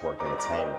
Work Entertainment.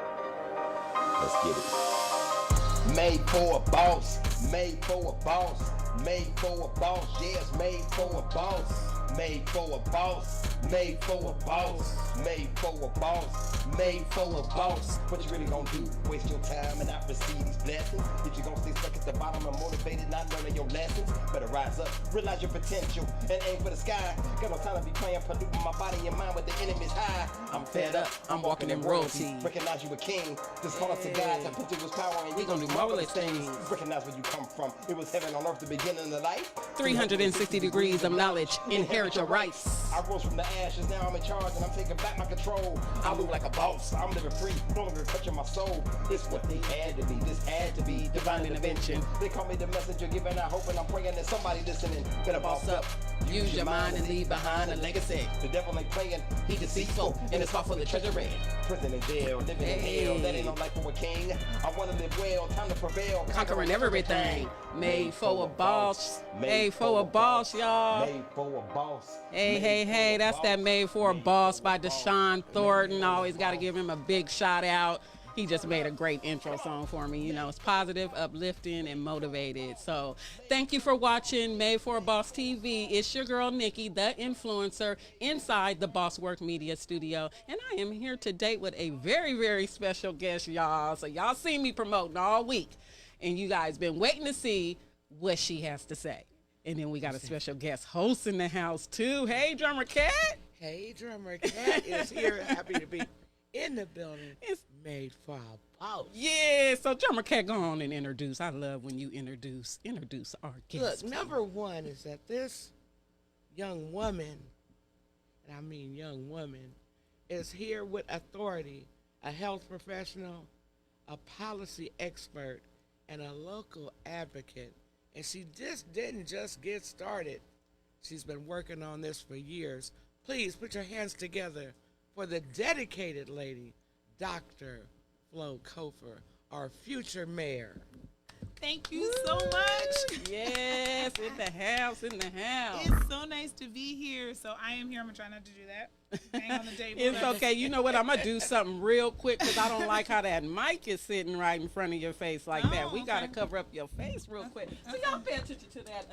Let's get it. Made for a boss, made for a boss, made for a boss, yes, made for a boss. Made for a boss, made for a boss, made for a boss, made for a boss. What you really gonna do? Waste your time and not receive these blessings? If you gonna stay stuck at the bottom and motivated, not learning your lessons, better rise up, realize your potential, and aim for the sky. Got no time to be playing, polluting my body and mind with the enemy's high. I'm fed up, I'm walking in royalty. Recognize you a king. Just call us to God, to picture was power, and we gonna do marvelous things. Recognize where you come from. It was heaven on earth, the beginning of life. 360 degrees of knowledge. Inherit your rights. I rose from the ashes, now I'm in charge and I'm taking back my control. I move like a boss, I'm living free, no longer touching my soul. This what they had to be, this had to be divine intervention. They call me the messenger, giving out hope, and I'm praying that somebody listening. Better boss up, Use your mind and leave behind a legacy. The devil ain't playing, he deceitful, and it's far for the treasury. Prison and jail, living in hell, that ain't no life for a king. I wanna live well, time to prevail, Conquering everything. Made for a boss. Made for a boss, y'all. Made for a boss. Hey, hey, hey, that's that Made for a Boss by Deshaun Thornton. Always got to give him a big shout out. He just made a great intro song for me. You know, it's positive, uplifting, and motivated. So thank you for watching Made for a Boss TV. It's your girl, Nikki, the influencer, inside the Boss Work Media Studio. And I am here today with a very, very special guest, y'all. So y'all seen me promoting all week. And you guys been waiting to see what she has to say. And then we got a special guest host in the house, too. Hey, Drummer Katt. Hey, Drummer Katt is here. Happy to be in the building. It's Made for a Boss. Yeah, so Drummer Katt, go on and introduce. I love when you introduce our guest. Look, number one is that this young woman, and I mean young woman, is here with authority, a health professional, a policy expert, and a local advocate. And she just didn't just get started. She's been working on this for years. Please put your hands together for the dedicated lady, Dr. Flo COFER, our future mayor. Thank you so much. Yes, in the house, in the house. It's so nice to be here. So I am here. I'm going to try not to do that. Bang on the table. It's okay. You know what? I'm going to do something real quick because I don't like how that mic is sitting right in front of your face like that. We got to cover up your face real quick. So y'all pay attention to that,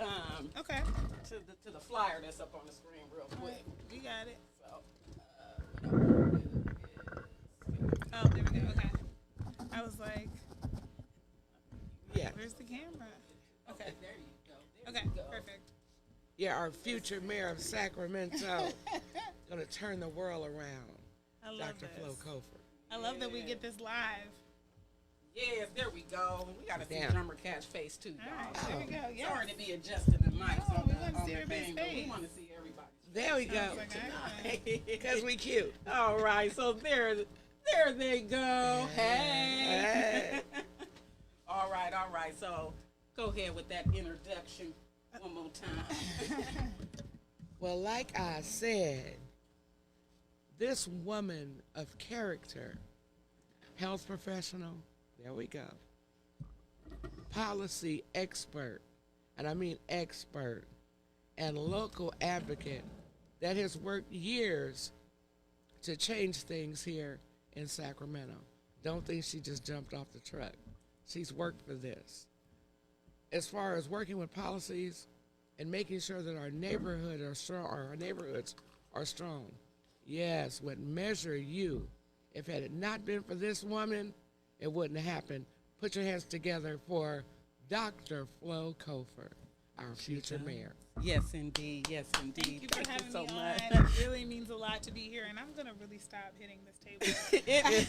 Okay. to the flyer that's up on the screen real quick. We got it. So, what I'm gonna do is... Oh, there we go. Okay. I was like, Yeah. where's the camera? Okay. There you go. Okay, perfect. Yeah, our future mayor of Sacramento. Gonna turn the world around. I love Dr. Flo this. COFER. I love that we get this live. Yes, there we go. We got to see Damn. Drummer Katt's face, too, All y'all. right, there we go. Yes. Sorry to be adjusting the mics No, on we the, wanna on see the everybody's thing, but we face. want to see everybody's There we go. Sounds like excellent. Because we cute. All right, so there they go. Hey. All right. So go ahead with that introduction one more time. Well, like I said, this woman of character, health professional, there we go, policy expert, and I mean expert, and local advocate that has worked years to change things here in Sacramento. Don't think she just jumped off the truck. She's worked for this. As far as working with policies and making sure that our neighborhood are strong, or our neighborhoods are strong. Yes, would measure you. If it had not been for this woman, it wouldn't have happened. Put your hands together for Dr. Flo COFER, our future mayor. Yes, indeed. Yes, indeed. Thank you for having so me much. on. It really means a lot to be here, and I'm going to really stop hitting this table. It is.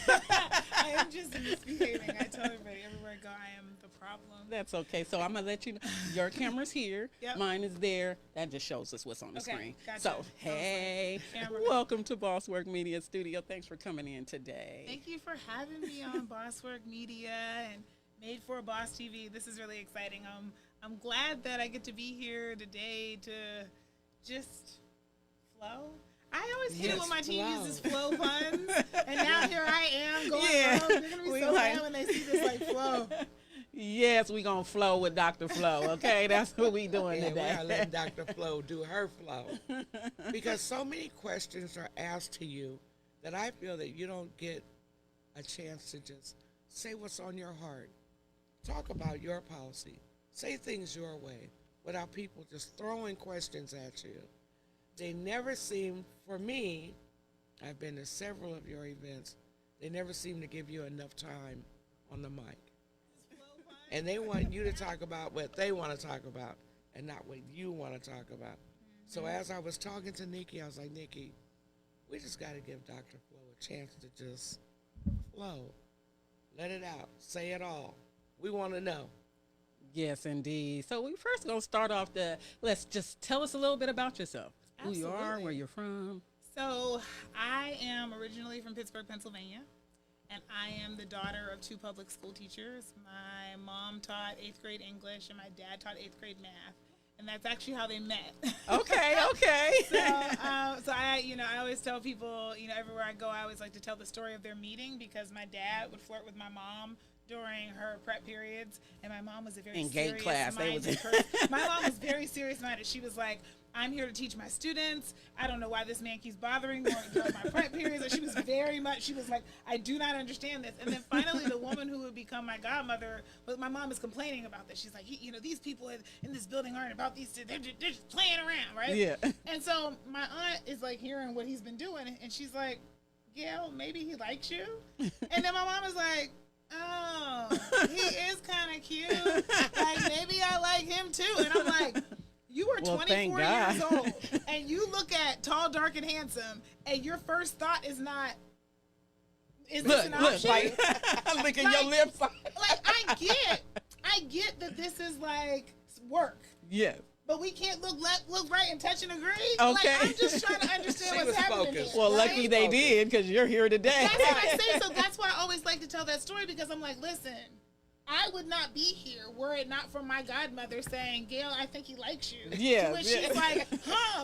I am just misbehaving. I tell everybody, everywhere I go, I am the problem. That's okay. So I'm going to let you know. Your camera's here. Yep. Mine is there. That just shows us what's on the Okay, screen. gotcha. So, hey, Camera. welcome to Boss Work Media Studio. Thanks for coming in today. Thank you for having me on Boss Work Media and Made for a Boss TV. This is really exciting. I'm glad that I get to be here today to just flow. I always hate it when my team uses flow puns, and now here I am going, Yeah. they're going to be so mad when they see this like flow. Yes, we going to flow with Dr. Flo, okay? That's what we doing And we today. are letting Dr. Flo do her flow. Because so many questions are asked to you that I feel that you don't get a chance to just say what's on your heart. Talk about your policy. Say things your way without people just throwing questions at you. They never seem, for me, I've been to several of your events, they never seem to give you enough time on the mic. And they want you to talk about what they want to talk about and not what you want to talk about. So as I was talking to Nikki, I was like, Nikki, we just got to give Dr. Flo a chance to just flow. Let it out. Say it all. We want to know. Yes, indeed. So we first going to start off let's just tell us a little bit about yourself. Absolutely. Who you are, where you're from. So I am originally from Pittsburgh, Pennsylvania, and I am the daughter of 2 public school teachers. My mom taught 8th grade English, and my dad taught 8th grade math. And that's actually how they met. Okay, okay. So I always tell people, everywhere I go, I always like to tell the story of their meeting because my dad would flirt with my mom during her prep periods, and my mom was a very gay class. My mom was very serious-minded. She was like, I'm here to teach my students. I don't know why this man keeps bothering me during my prep periods. And she was like, I do not understand this. And then finally, the woman who would become my godmother, but my mom is complaining about this. She's like, these people in this building aren't about these, they're just playing around, right? Yeah. And so my aunt is like hearing what he's been doing, and she's like, Gail, maybe he likes you. And then my mom is like, oh, he is kind of cute. Like, maybe I like him too. And I'm like, you are 24 years old, and you look at tall, dark, and handsome, and your first thought is not, is this an option? Like, look at your lips. Like, I get that this is like work. Yes. But we can't look right and touch and agree. Okay. Like, I'm just trying to understand what's happening here. Well, right? lucky they did, because you're here today. That's what I say. So that's why I always like to tell that story, because I'm like, listen, I would not be here were it not for my godmother saying, Gail, I think he likes you. Yeah. To which she's like,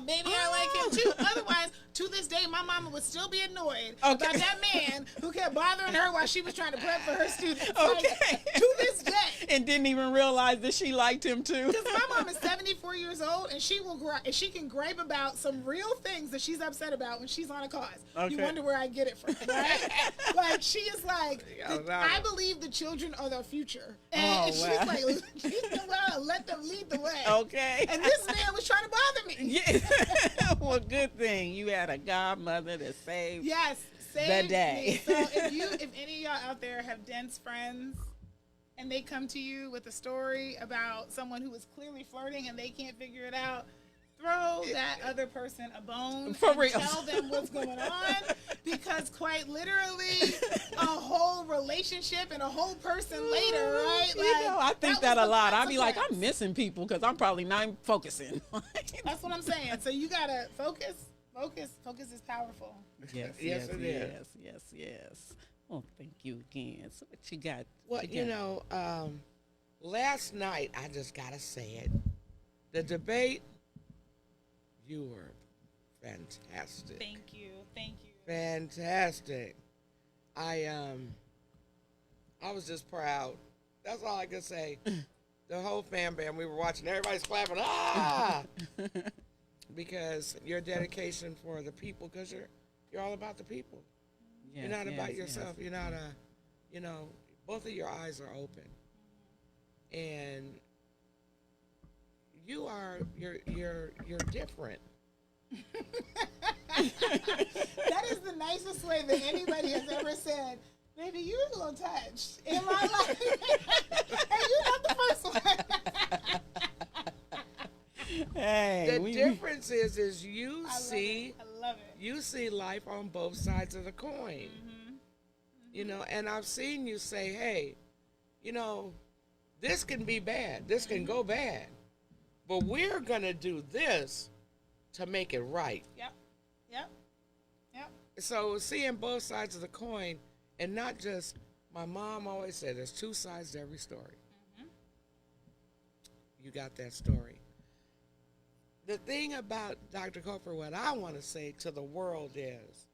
maybe I like him too. Otherwise, to this day, my mama would still be annoyed about that man who kept bothering her while she was trying to prep for her students. Okay. Like, to this day. And didn't even realize that she liked him too. Because my mom is 74 years old, and she can gripe about some real things that she's upset about when she's on a cause. Okay. You wonder where I get it from, right? Like, she is like, I believe the children are the future. And she's like, well, let them lead the way. Okay. And this man was trying to bother me. Yeah. Well, good thing you had a godmother that saved the day. Me. So if any of y'all out there have dense friends, and they come to you with a story about someone who is clearly flirting and they can't figure it out, throw that other person a bone. For real. Tell them what's going on, because quite literally, a whole relationship and a whole person later, right? Like, I think that a lot. I'd be like, I'm missing people because I'm probably not focusing. That's what I'm saying. So you gotta focus. Focus is powerful. Yes, Yes, it is. Yes. Well, thank you again. So what you got? Well, last night, I just got to say it. The debate, you were fantastic. Thank you. Fantastic. I was just proud. That's all I can say. The whole fan band, we were watching, everybody's clapping, because your dedication for the people, because you're all about the people. You're not about yourself. You're not both of your eyes are open. And you're different. That is the nicest way that anybody has ever said, baby, you're a little touched in my life. And you're not the first one. Hey, the difference is you see I love it. You see life on both sides of the coin. And I've seen you say, hey, this can be bad. This can go bad. But we're going to do this to make it right. Yep. So seeing both sides of the coin, and not just, my mom always said, there's 2 sides to every story. You got that story. The thing about Dr. Cofer, what I want to say to the world is,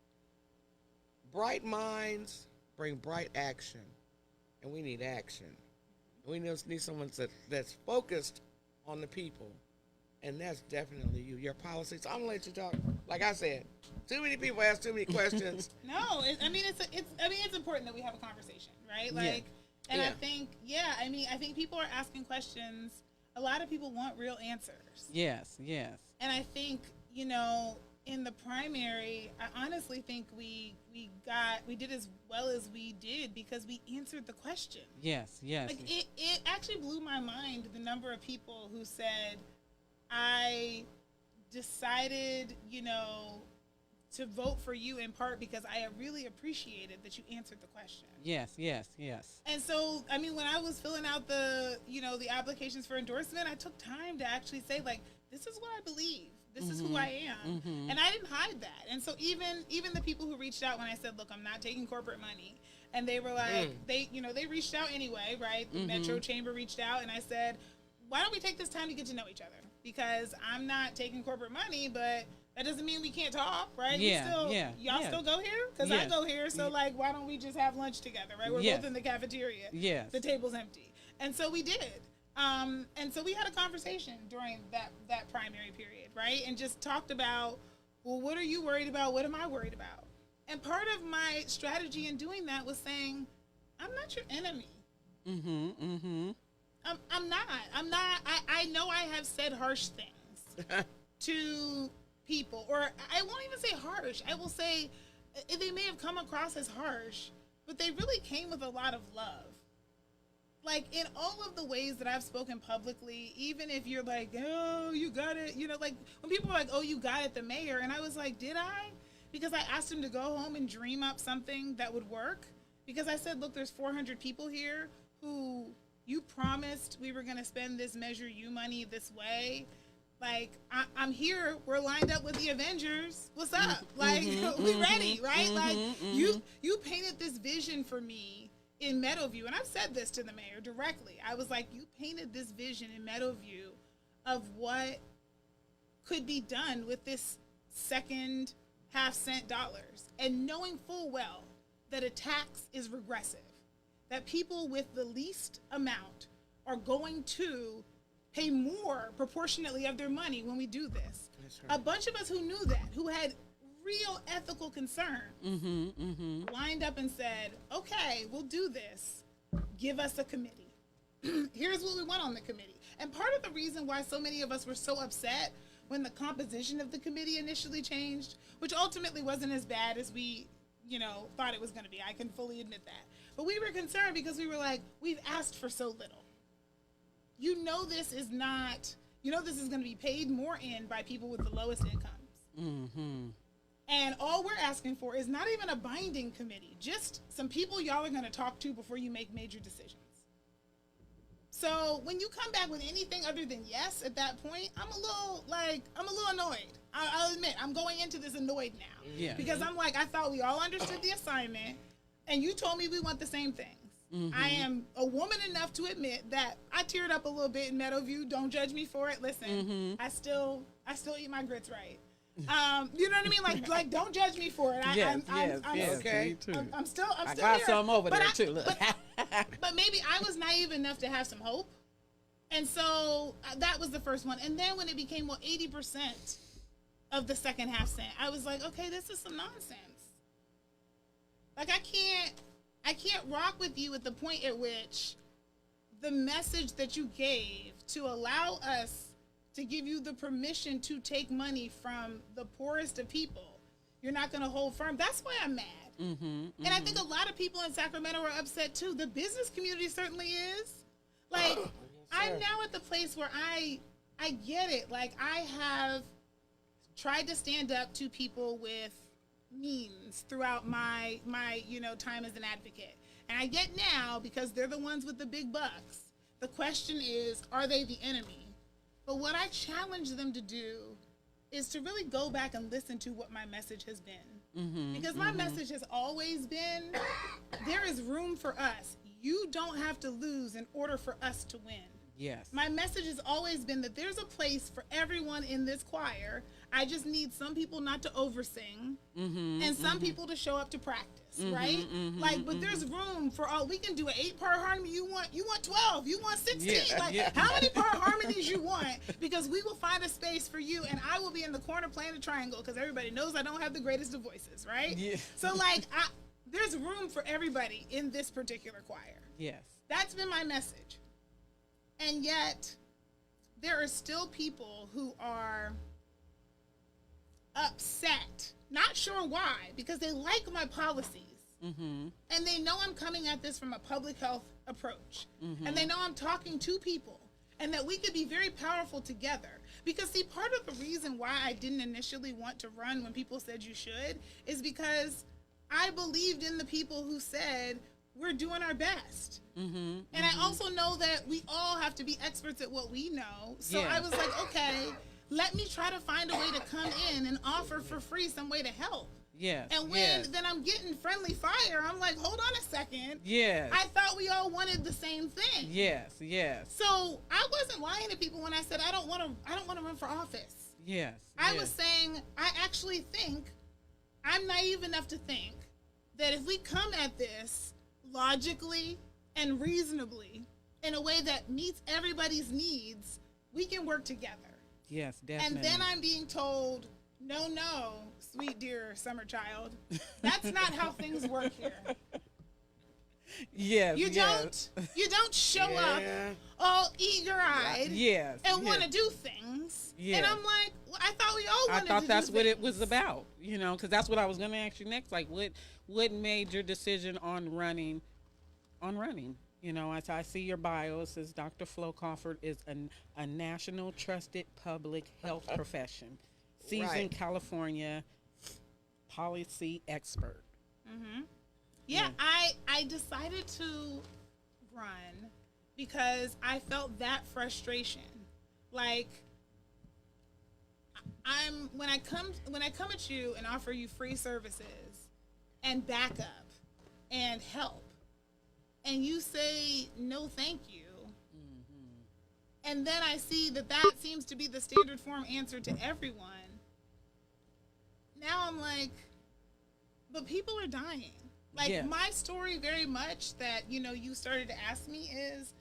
bright minds bring bright action, and we need action. We just need someone that's focused on the people And that's definitely you. Your policies. I'm gonna let you talk. Like I said, too many people ask too many questions. No, it's important that we have a conversation, right? Like, and Yeah. I think people are asking questions. A lot of people want real answers. Yes. And I think, in the primary, I honestly think we did as well as we did because we answered the question. Yes. Like it actually blew my mind the number of people who said, I decided, to vote for you in part because I really appreciated that you answered the question. Yes. And so, when I was filling out the applications for endorsement, I took time to actually say, like, this is what I believe. This is who I am. And I didn't hide that. And so even the people who reached out when I said, look, I'm not taking corporate money. And they were like, they reached out anyway, right? The Metro Chamber reached out and I said, why don't we take this time to get to know each other? Because I'm not taking corporate money, but that doesn't mean we can't talk, right? Y'all still go here? Because I go here, so, like, why don't we just have lunch together, right? We're both in the cafeteria. Yes. The table's empty. And so we did. And so we had a conversation during that primary period, right? And just talked about, well, what are you worried about? What am I worried about? And part of my strategy in doing that was saying, I'm not your enemy. I'm not. I know I have said harsh things to people, or I won't even say harsh. I will say they may have come across as harsh, but they really came with a lot of love. Like, in all of the ways that I've spoken publicly, even if you're like, oh, you got it, like when people were like, oh, you got it, the mayor, and I was like, did I? Because I asked him to go home and dream up something that would work. Because I said, look, there's 400 people here who you promised we were going to spend this Measure U money this way. Like, I'm here. We're lined up with the Avengers. What's up? Like, we ready, right? Like, you painted this vision for me in Meadowview. And I've said this to the mayor directly. I was like, you painted this vision in Meadowview of what could be done with this second half-cent dollars. And knowing full well that a tax is regressive, that people with the least amount are going to pay more proportionately of their money when we do this. A bunch of us who knew that, who had real ethical concern, lined up and said, okay, we'll do this. Give us a committee. Here's what we want on the committee. And part of the reason why so many of us were so upset when the composition of the committee initially changed, which ultimately wasn't as bad as we, thought it was going to be. I can fully admit that. But we were concerned because we were like, we've asked for so little. This is going to be paid more in by people with the lowest incomes. And all we're asking for is not even a binding committee, just some people y'all are going to talk to before you make major decisions. So when you come back with anything other than yes at that point, I'm a little annoyed. I'll admit, I'm going into this annoyed now. Yeah. Because I'm like, I thought we all understood the assignment, and you told me we want the same things. I am a woman enough to admit that I teared up a little bit in Meadowview. Don't judge me for it. Listen, I still eat my grits right. You know what I mean? Like don't judge me for it. Yes, okay. Me too. I'm still I got here. some over But there too. Look. But maybe I was naive enough to have some hope. And so that was the first one. And then when it became 80% of the second half cent, I was like, okay, this is some nonsense. Like I can't rock with you at the point at which the message that you gave to allow us to give you the permission to take money from the poorest of people, you're not going to hold firm. That's why I'm mad. And I think a lot of people in Sacramento are upset too. The business community certainly is. Like, I'm now at the place where I get it. Like, I have tried to stand up to people with means throughout my time as an advocate. And I get now, because they're the ones with the big bucks, the question is, are they the enemy? But what I challenge them to do is to really go back and listen to what my message has been. Because my message has always been, there is room for us. You don't have to lose in order for us to win. Yes. My message has always been that there's a place for everyone in this choir. I just need some people not to oversing and some people to show up to practice, right? But there's room for all. We can do an 8-part harmony. You want 12. You want 16. How many part harmonies you want? Because we will find a space for you, and I will be in the corner playing the triangle because everybody knows I don't have the greatest of voices, right? Yeah. So there's room for everybody in this particular choir. Yes. That's been my message. And yet, there are still people who are upset, not sure why, because they like my policies. And they know I'm coming at this from a public health approach. And they know I'm talking to people and that we could be very powerful together. Because, see, part of the reason why I didn't initially want to run when people said you should is because I believed in the people who said, we're doing our best. And I also know that we all have to be experts at what we know. So I was like, okay, let me try to find a way to come in and offer for free some way to help. Yes. And when then I'm getting friendly fire, I'm like, hold on a second. Yes. I thought we all wanted the same thing. Yes. Yes. So I wasn't lying to people when I said I don't want to run for office. Yes. I was saying I actually think I'm naive enough to think that if we come at this logically and reasonably in a way that meets everybody's needs, we can work together. Yes, definitely. And then I'm being told, no, sweet dear summer child, that's not how things work here. Yes, you don't show up all eager-eyed and want to do things. And I'm like, well, I thought we all wanted to do things. I thought that's what it was about, because that's what I was going to ask you next. Like, what made your decision on running? As I see your bio, it says Dr. Flo COFER is a national trusted public health profession, seasoned California policy expert. Yeah, I decided to run because I felt that frustration. Like, when I come at you and offer you free services and backup and help, and you say no thank you, and then I see that seems to be the standard form answer to everyone, now I'm like, but people are dying. Like, my story very much that, you started to ask me is,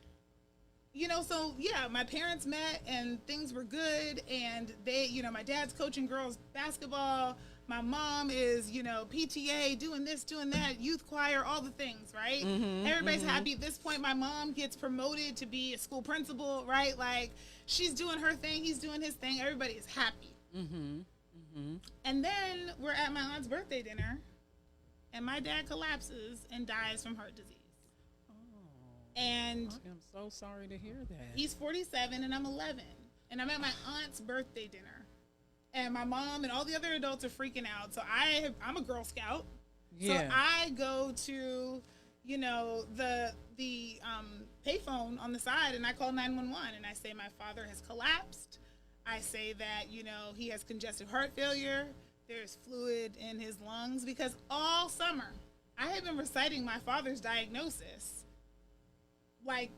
my parents met and things were good, and they, my dad's coaching girls basketball, my mom is, PTA, doing this, doing that, youth choir, all the things, right? Everybody's happy. At this point, my mom gets promoted to be a school principal, right? Like, she's doing her thing, he's doing his thing, everybody is happy. And then we're at my aunt's birthday dinner, and my dad collapses and dies from heart disease. And I'm so sorry to hear that. He's 47 and I'm 11. And I'm at my aunt's birthday dinner. And my mom and all the other adults are freaking out. So I'm a Girl Scout. So I go to, the payphone on the side, and I call 911 and I say my father has collapsed. I say that, he has congestive heart failure. There's fluid in his lungs, because all summer I had been reciting my father's diagnosis,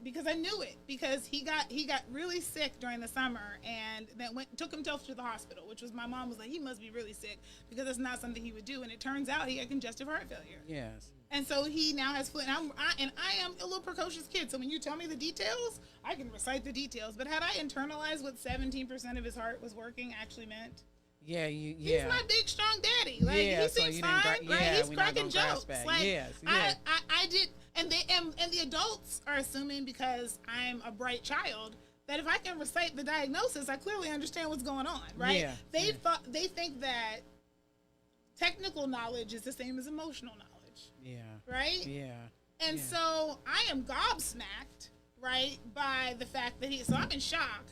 because I knew it, because he got really sick during the summer, and then took himself to the hospital, which was, my mom was like, he must be really sick because that's not something he would do, and it turns out he had congestive heart failure. Yes. And so he now has fluid, and I am a little precocious kid, so when you tell me the details, I can recite the details. But had I internalized what 17% of his heart was working actually meant? He's my big, strong daddy. Like, he seems fine, right? He's cracking jokes. Like, I did, and the adults are assuming, because I'm a bright child, that if I can recite the diagnosis, I clearly understand what's going on, right? They think that technical knowledge is the same as emotional knowledge. Right? And so I am gobsmacked, right, by the fact that so I'm in shock.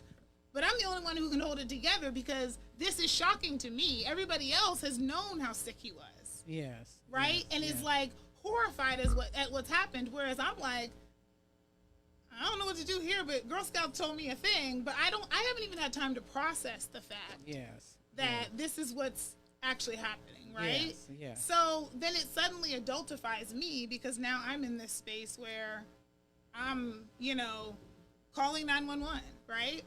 But I'm the only one who can hold it together, because this is shocking to me. Everybody else has known how sick he was. Right? And is like horrified at what's happened. Whereas I'm like, I don't know what to do here, but Girl Scouts told me a thing, but I haven't even had time to process the fact that this is what's actually happening, right? So then it suddenly adultifies me, because now I'm in this space where I'm, calling 911, right?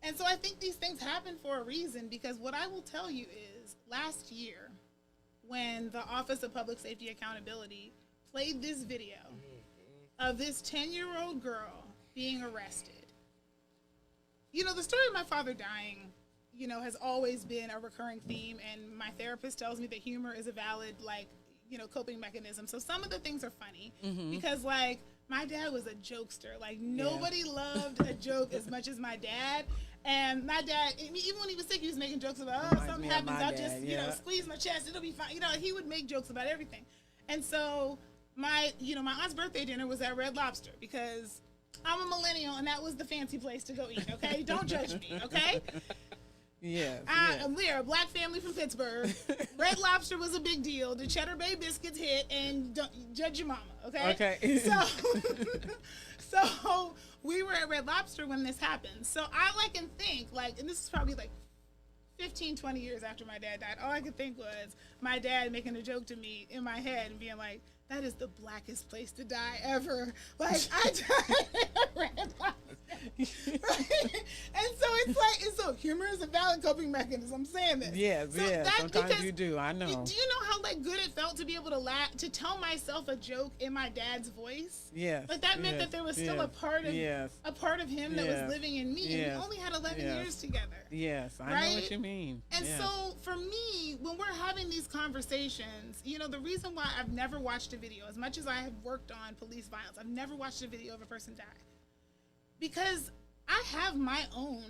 And so I think these things happen for a reason, because what I will tell you is last year when the Office of Public Safety Accountability played this video of this 10-year-old girl being arrested. You know, the story of my father dying, you know, has always been a recurring theme, and my therapist tells me that humor is a valid, like, you know, coping mechanism. So some of the things are funny because, like, my dad was a jokester. Like, nobody loved a joke as much as my dad. And my dad, even when he was sick, he was making jokes about, oh, something happens, I'll just, you know, squeeze my chest, it'll be fine. You know, he would make jokes about everything. And so my aunt's birthday dinner was at Red Lobster because I'm a millennial and that was the fancy place to go eat, okay? Don't judge me, okay? We're a black family from Pittsburgh. Red Lobster was a big deal. The Cheddar Bay biscuits hit, and don't judge your mama, okay? Okay. So we were at Red Lobster when this happened. So I like and think, like, and this is probably like 15, 20 years after my dad died, all I could think was my dad making a joke to me in my head and being like, that is the blackest place to die ever. Like, I died at Red Lobster. Right? And so it's like, and so humor is a valid coping mechanism. I'm saying this. Yes, so yes. Sometimes you do. I know. Do you know how, like, good it felt to be able to laugh, to tell myself a joke in my dad's voice? Yes. Like, that meant that there was still a part of him that was living in me. And we only had 11 years together. Yes, I know what you mean. And so for me, when we're having these conversations, you know, the reason why I've never watched a video, as much as I have worked on police violence, I've never watched a video of a person die. Because I have my own,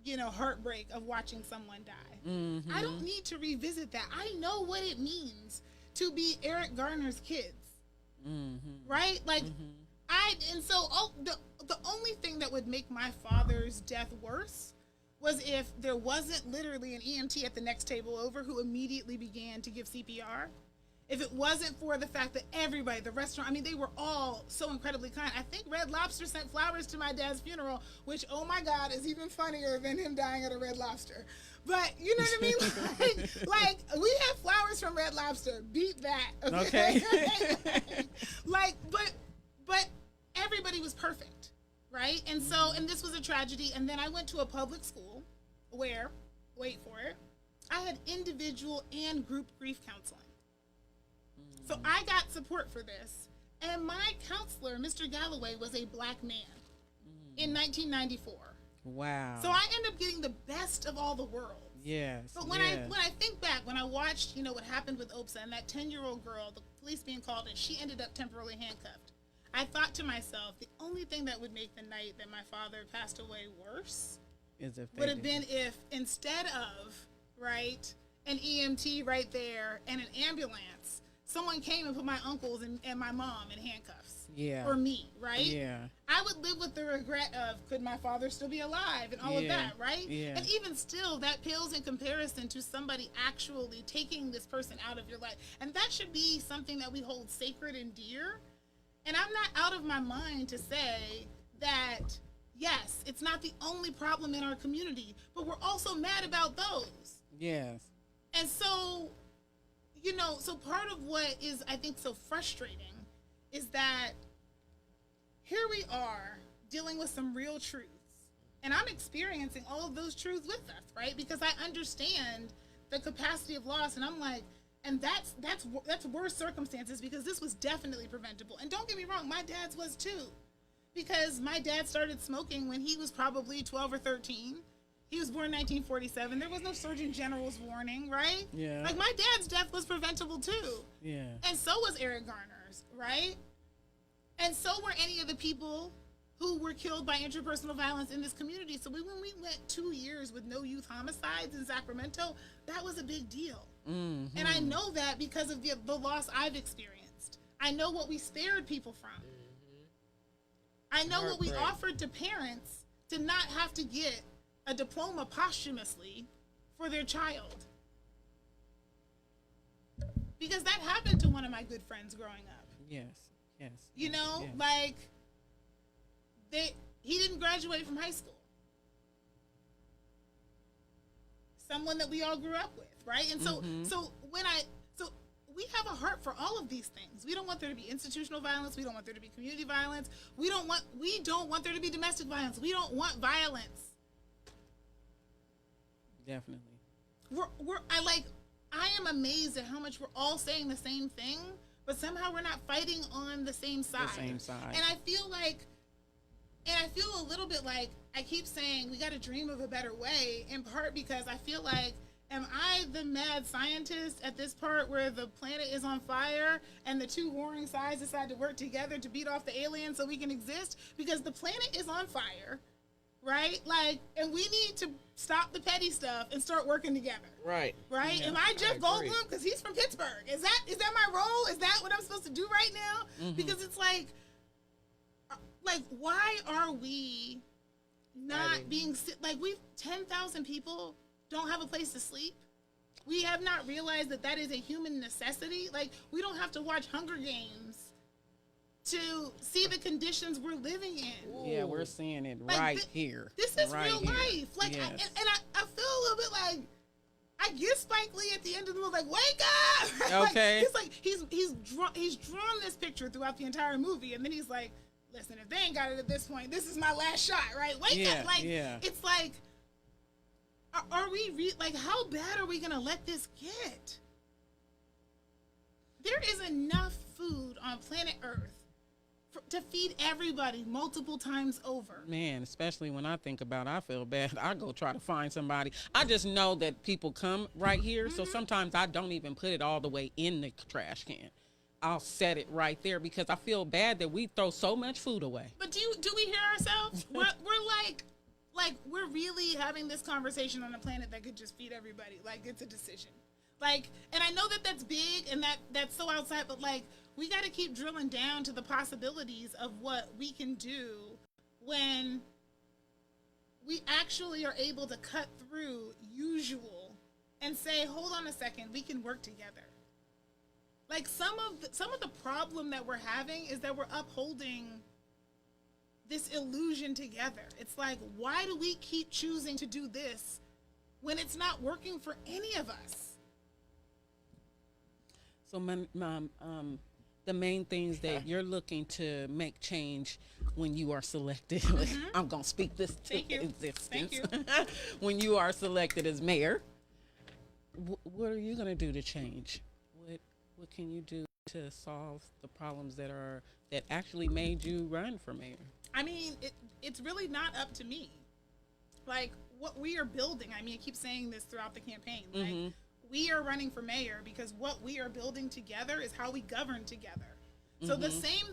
you know, heartbreak of watching someone die. I don't need to revisit that. I know what it means to be Eric Garner's kids. Right? Like, the only thing that would make my father's death worse was if there wasn't literally an EMT at the next table over who immediately began to give CPR. If it wasn't for the fact that everybody, the restaurant, I mean, they were all so incredibly kind. I think Red Lobster sent flowers to my dad's funeral, which, oh my God, is even funnier than him dying at a Red Lobster. But, you know what I mean? Like we have flowers from Red Lobster. Beat that. Okay. But everybody was perfect, right? And so, and this was a tragedy. And then I went to a public school where, wait for it, I had individual and group grief counseling. So I got support for this. And my counselor, Mr. Galloway, was a black man in 1994. Wow. So I ended up getting the best of all the worlds. Yes. But when I think back, when I watched, you know, what happened with OPSA and that 10-year-old girl, the police being called, and she ended up temporarily handcuffed, I thought to myself, the only thing that would make the night that my father passed away worse would have been if instead of, right, an EMT right there and an ambulance, someone came and put my uncles and my mom in handcuffs. Yeah. Or me, right? Yeah. I would live with the regret of, could my father still be alive and all of that, right? Yeah. And even still, that pales in comparison to somebody actually taking this person out of your life. And that should be something that we hold sacred and dear. And I'm not out of my mind to say that, yes, it's not the only problem in our community, but we're also mad about those. Yes. And so, you know, so part of what is, I think, so frustrating is that here we are dealing with some real truths. And I'm experiencing all of those truths with us, right? Because I understand the capacity of loss. And I'm like, and that's worse circumstances because this was definitely preventable. And don't get me wrong, my dad's was too. Because my dad started smoking when he was probably 12 or 13. He was born in 1947. There was no Surgeon General's warning, right? Yeah. Like, my dad's death was preventable, too. Yeah. And so was Eric Garner's, right? And so were any of the people who were killed by interpersonal violence in this community. So when we went 2 years with no youth homicides in Sacramento, that was a big deal. Mm-hmm. And I know that because of the loss I've experienced. I know what we spared people from. Mm-hmm. I know what we offered to parents to not have to get a diploma posthumously for their child. Because that happened to one of my good friends growing up. Yes, yes. You know, like, he didn't graduate from high school. Someone that we all grew up with, right? And so we have a heart for all of these things. We don't want there to be institutional violence. We don't want there to be community violence. We don't want there to be domestic violence. We don't want violence. Definitely. I am amazed at how much we're all saying the same thing, but somehow we're not fighting on the same side. The same side. And I feel a little bit like I keep saying we got to dream of a better way, in part because I feel like, am I the mad scientist at this part where the planet is on fire and the two warring sides decide to work together to beat off the aliens so we can exist? Because the planet is on fire, right? Like, and we need to stop the petty stuff and start working together. Right. Right? Yeah, am I Jeff Goldblum? Because he's from Pittsburgh. Is that my role? Is that what I'm supposed to do right now? Mm-hmm. Because it's like, why are we not being, like, 10,000 people don't have a place to sleep. We have not realized that is a human necessity. Like, we don't have to watch Hunger Games to see the conditions we're living in. Ooh. Yeah, we're seeing it right here. This is right real here. life. Like, yes. I feel a little bit like, I get Spike Lee at the end of the movie, like, wake up! Okay. It's like he's drawn this picture throughout the entire movie, and then he's like, listen, if they ain't got it at this point, this is my last shot, right? Wake up! Like, it's like, are we like, how bad are we gonna let this get? There is enough food on planet Earth to feed everybody multiple times over. Man, especially when I think about it, I feel bad. I go try to find somebody. I just know that people come right here, so sometimes I don't even put it all the way in the trash can. I'll set it right there because I feel bad that we throw so much food away. But do we hear ourselves? we're like we're really having this conversation on a planet that could just feed everybody. Like, it's a decision. Like, and I know that that's big and that's so outside, but like, we got to keep drilling down to the possibilities of what we can do when we actually are able to cut through usual and say, hold on a second, we can work together. Like, some of the problem that we're having is that we're upholding this illusion together. It's like, why do we keep choosing to do this when it's not working for any of us? So, the main things that you're looking to make change when you are selected, I'm going to speak this to existence. Thank you. When you are selected as mayor, what are you going to do to change? What can you do to solve the problems that actually made you run for mayor? I mean, it's really not up to me. Like, what we are building, I mean, I keep saying this throughout the campaign. Like, we are running for mayor because what we are building together is how we govern together. So the same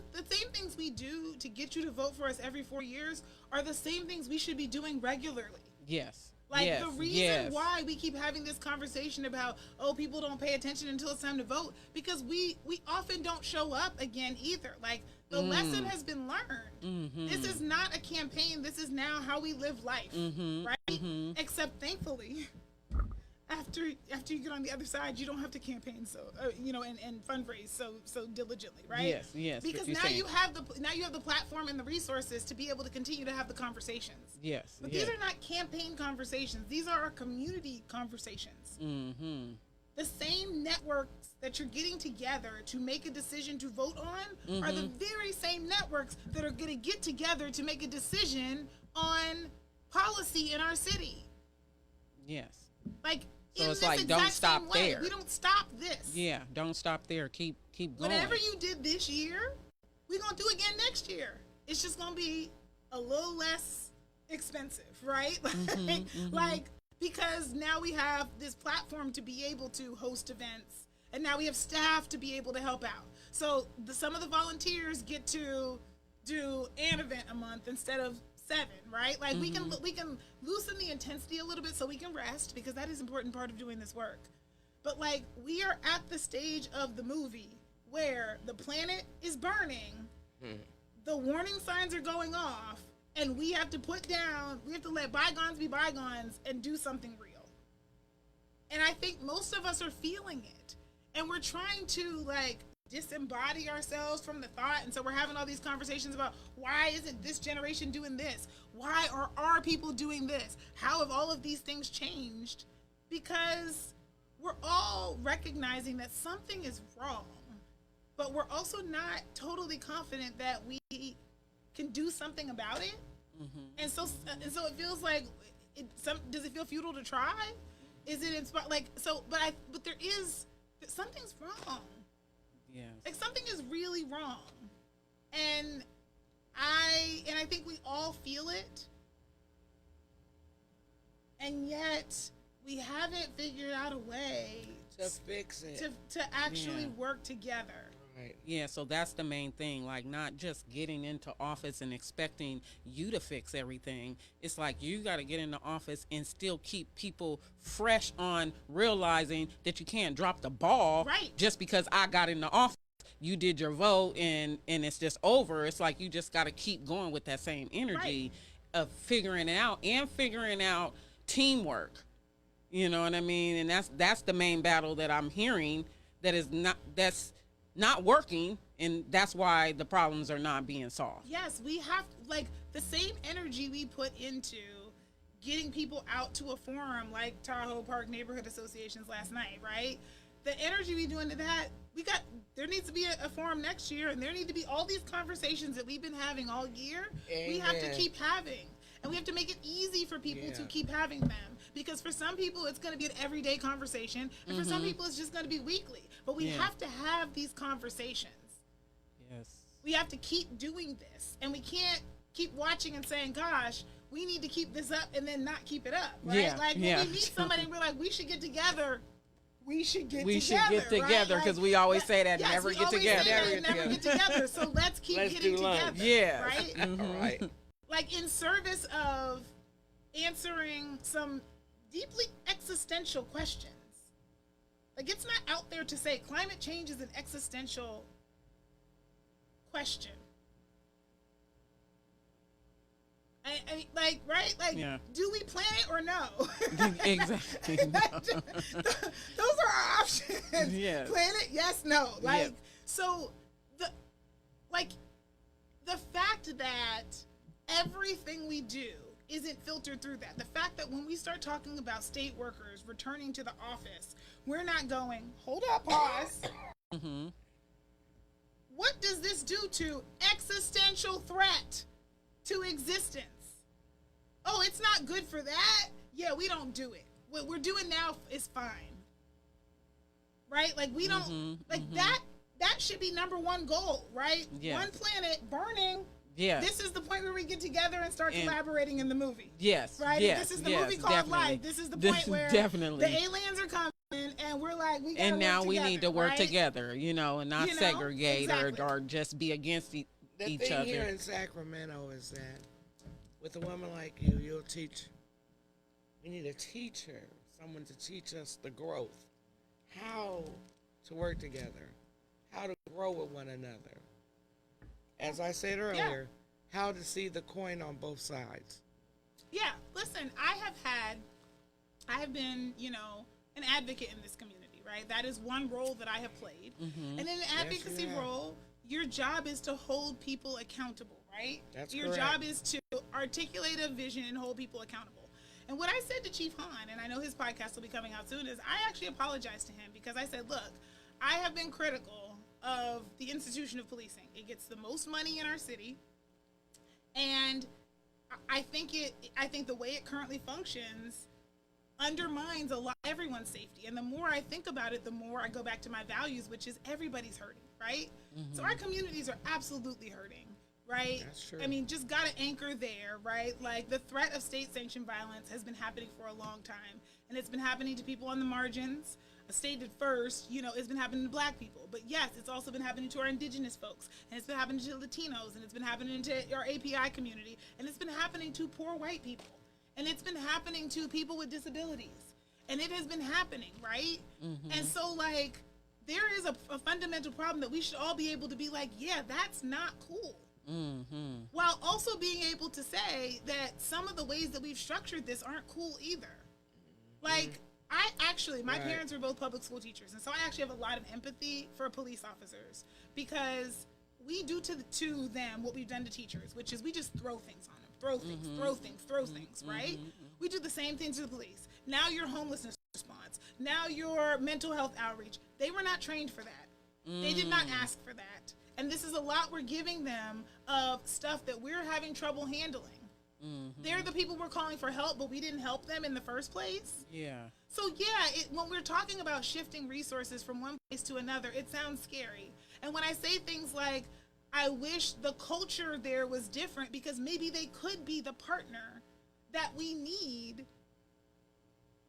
things we do to get you to vote for us every 4 years are the same things we should be doing regularly. Yes. Like, the reason why we keep having this conversation about, people don't pay attention until it's time to vote, because we often don't show up again either. Like, the lesson has been learned. This is not a campaign. This is now how we live life, right? Except, thankfully, after you get on the other side, you don't have to campaign and fundraise so diligently, right? Yes. Because now you have the platform and the resources to be able to continue to have the conversations. Yes. But these are not campaign conversations. These are our community conversations. The same networks that you're getting together to make a decision to vote on are the very same networks that are going to get together to make a decision on policy in our city. Yes. Like, so it's like, don't stop there. We don't stop this. Yeah, don't stop there. Keep going. Whatever you did this year, we're going to do again next year. It's just going to be a little less expensive, right? Like, because now we have this platform to be able to host events, and now we have staff to be able to help out. So some of the volunteers get to do an event a month instead of 7, right? Like, we can loosen the intensity a little bit so we can rest, because that is an important part of doing this work. But, like, we are at the stage of the movie where the planet is burning, the warning signs are going off, and we have to let bygones be bygones and do something real. And I think most of us are feeling it. And we're trying to, like, disembody ourselves from the thought, and so we're having all these conversations about, why isn't this generation doing this? Why are our people doing this? How have all of these things changed? Because we're all recognizing that something is wrong, but we're also not totally confident that we can do something about it. And so it feels like does it feel futile to try? Is it inspired? Like, so, but something's wrong. Yes. Like, something is really wrong. And I think we all feel it. And yet we haven't figured out a way to fix it, to actually work together. Right. Yeah, so that's the main thing. Like, not just getting into office and expecting you to fix everything. It's like you got to get into office and still keep people fresh on realizing that you can't drop the ball just because I got in the office. You did your vote and it's just over. It's like you just got to keep going with that same energy of figuring it out and figuring out teamwork. You know what I mean? And that's the main battle that I'm hearing that's not working, and that's why the problems are not being solved. Yes, we have, like, the same energy we put into getting people out to a forum like Tahoe Park Neighborhood Associations last night, right? The energy we do into that, there needs to be a forum next year, and there need to be all these conversations that we've been having all year. Amen. We have to keep having. And we have to make it easy for people to keep having them. Because for some people, it's going to be an everyday conversation. And for some people, it's just going to be weekly. But we have to have these conversations. Yes. We have to keep doing this. And we can't keep watching and saying, gosh, we need to keep this up and then not keep it up. Right? Yeah. Like, when we meet somebody and we're like, we should get together. We should get together because we always say that, never get together. Never get together. So let's keep getting together. Yeah. Right? Right. Like, in service of answering some deeply existential questions. Like, it's not out there to say climate change is an existential question. I mean, like, right? Like, do we plan it or no? Exactly. Those are our options. Yes. Plan it, yes, no. Like, so the fact that everything we do isn't filtered through that. The fact that when we start talking about state workers returning to the office, we're not going, hold up, pause. What does this do to existential threat to existence? Oh, it's not good for that? Yeah, we don't do it. What we're doing now is fine. Right? Like, we don't, that should be number one goal, right? Yes. One planet burning. Yeah. This is the point where we get together and start collaborating in the movie. Yes. Right? Yes. This is the movie called definitely. Life. This is the point where definitely. the aliens are coming and we're like, we gotta and now work we together, need to work right? together, and not segregate exactly. or just be against each The thing other. here in Sacramento is that with a woman like you, you'll teach. We need a teacher, someone to teach us the growth, how to work together, how to grow with one another. As I said earlier, how to see the coin on both sides. Yeah, listen, I have been, an advocate in this community, right? That is one role that I have played. And in an advocacy role, your job is to hold people accountable, right? That's your correct. job is to articulate a vision and hold people accountable. And what I said to Chief Hahn, and I know his podcast will be coming out soon, is I actually apologized to him because I said, look, I have been critical of the institution of policing. It gets the most money in our city, and I think the way it currently functions undermines everyone's safety. And the more I think about it, the more I go back to my values, which is everybody's hurting, right? So our communities are absolutely hurting, right? That's true. I mean, just got to anchor there, right? Like, the threat of state-sanctioned violence has been happening for a long time, and it's been happening to people on the margins. Stated first, it's been happening to Black people, but yes, it's also been happening to our indigenous folks, and it's been happening to Latinos, and it's been happening to our API community, and it's been happening to poor white people, and it's been happening to people with disabilities, and it has been happening, right? And so, like, there is a fundamental problem that we should all be able to be like, yeah, that's not cool. While also being able to say that some of the ways that we've structured this aren't cool either. Like, my parents were both public school teachers, and so I actually have a lot of empathy for police officers because we do to them what we've done to teachers, which is we just throw things on them, throw things, right? We do the same thing to the police. Now your homelessness response. Now your mental health outreach. They were not trained for that. They did not ask for that. And this is a lot we're giving them of stuff that we're having trouble handling. They're the people we're calling for help, but we didn't help them in the first place. Yeah. So yeah, when we're talking about shifting resources from one place to another, it sounds scary. And when I say things like, I wish the culture there was different, because maybe they could be the partner that we need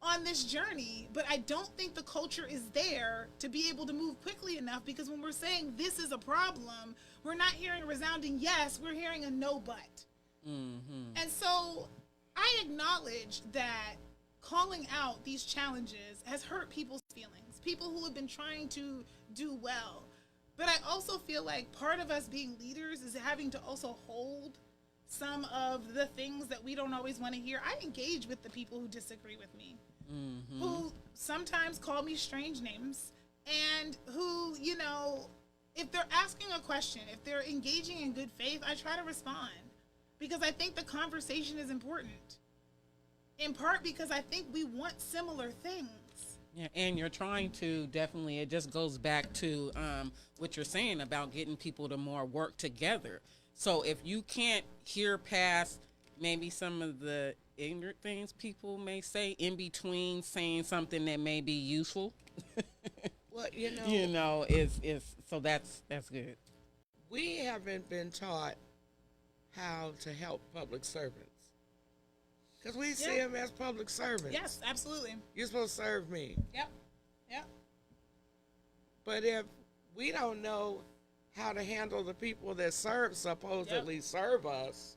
on this journey, but I don't think the culture is there to be able to move quickly enough, because when we're saying this is a problem, we're not hearing a resounding yes, we're hearing a no but. And so I acknowledge that calling out these challenges has hurt people's feelings, people who have been trying to do well. But I also feel like part of us being leaders is having to also hold some of the things that we don't always want to hear. I engage with the people who disagree with me, who sometimes call me strange names, and who, you know, if they're asking a question, if they're engaging in good faith, I try to respond, because I think the conversation is important, in part because I think we want similar things. Yeah, and you're trying to definitely, it just goes back to what you're saying about getting people to more work together. So if you can't hear past maybe some of the ignorant things people may say in between saying something that may be useful, Well, is so that's good. we haven't been taught how to help public servants. Because we see them as public servants. Yes, absolutely. You're supposed to serve me. Yep. But if we don't know how to handle the people that supposedly serve us,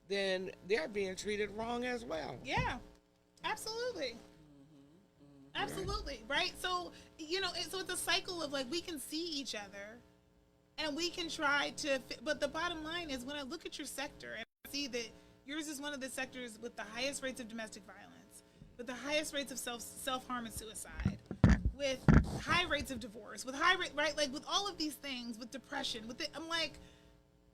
then they're being treated wrong as well. Yeah, absolutely. Absolutely, right? So, so it's a cycle of, like, we can see each other and we can try to, but the bottom line is, when I look at your sector and I see that yours is one of the sectors with the highest rates of domestic violence, with the highest rates of self-harm and suicide, with high rates of divorce, with high rate, right? Like, with all of these things, with depression, with it, I'm like,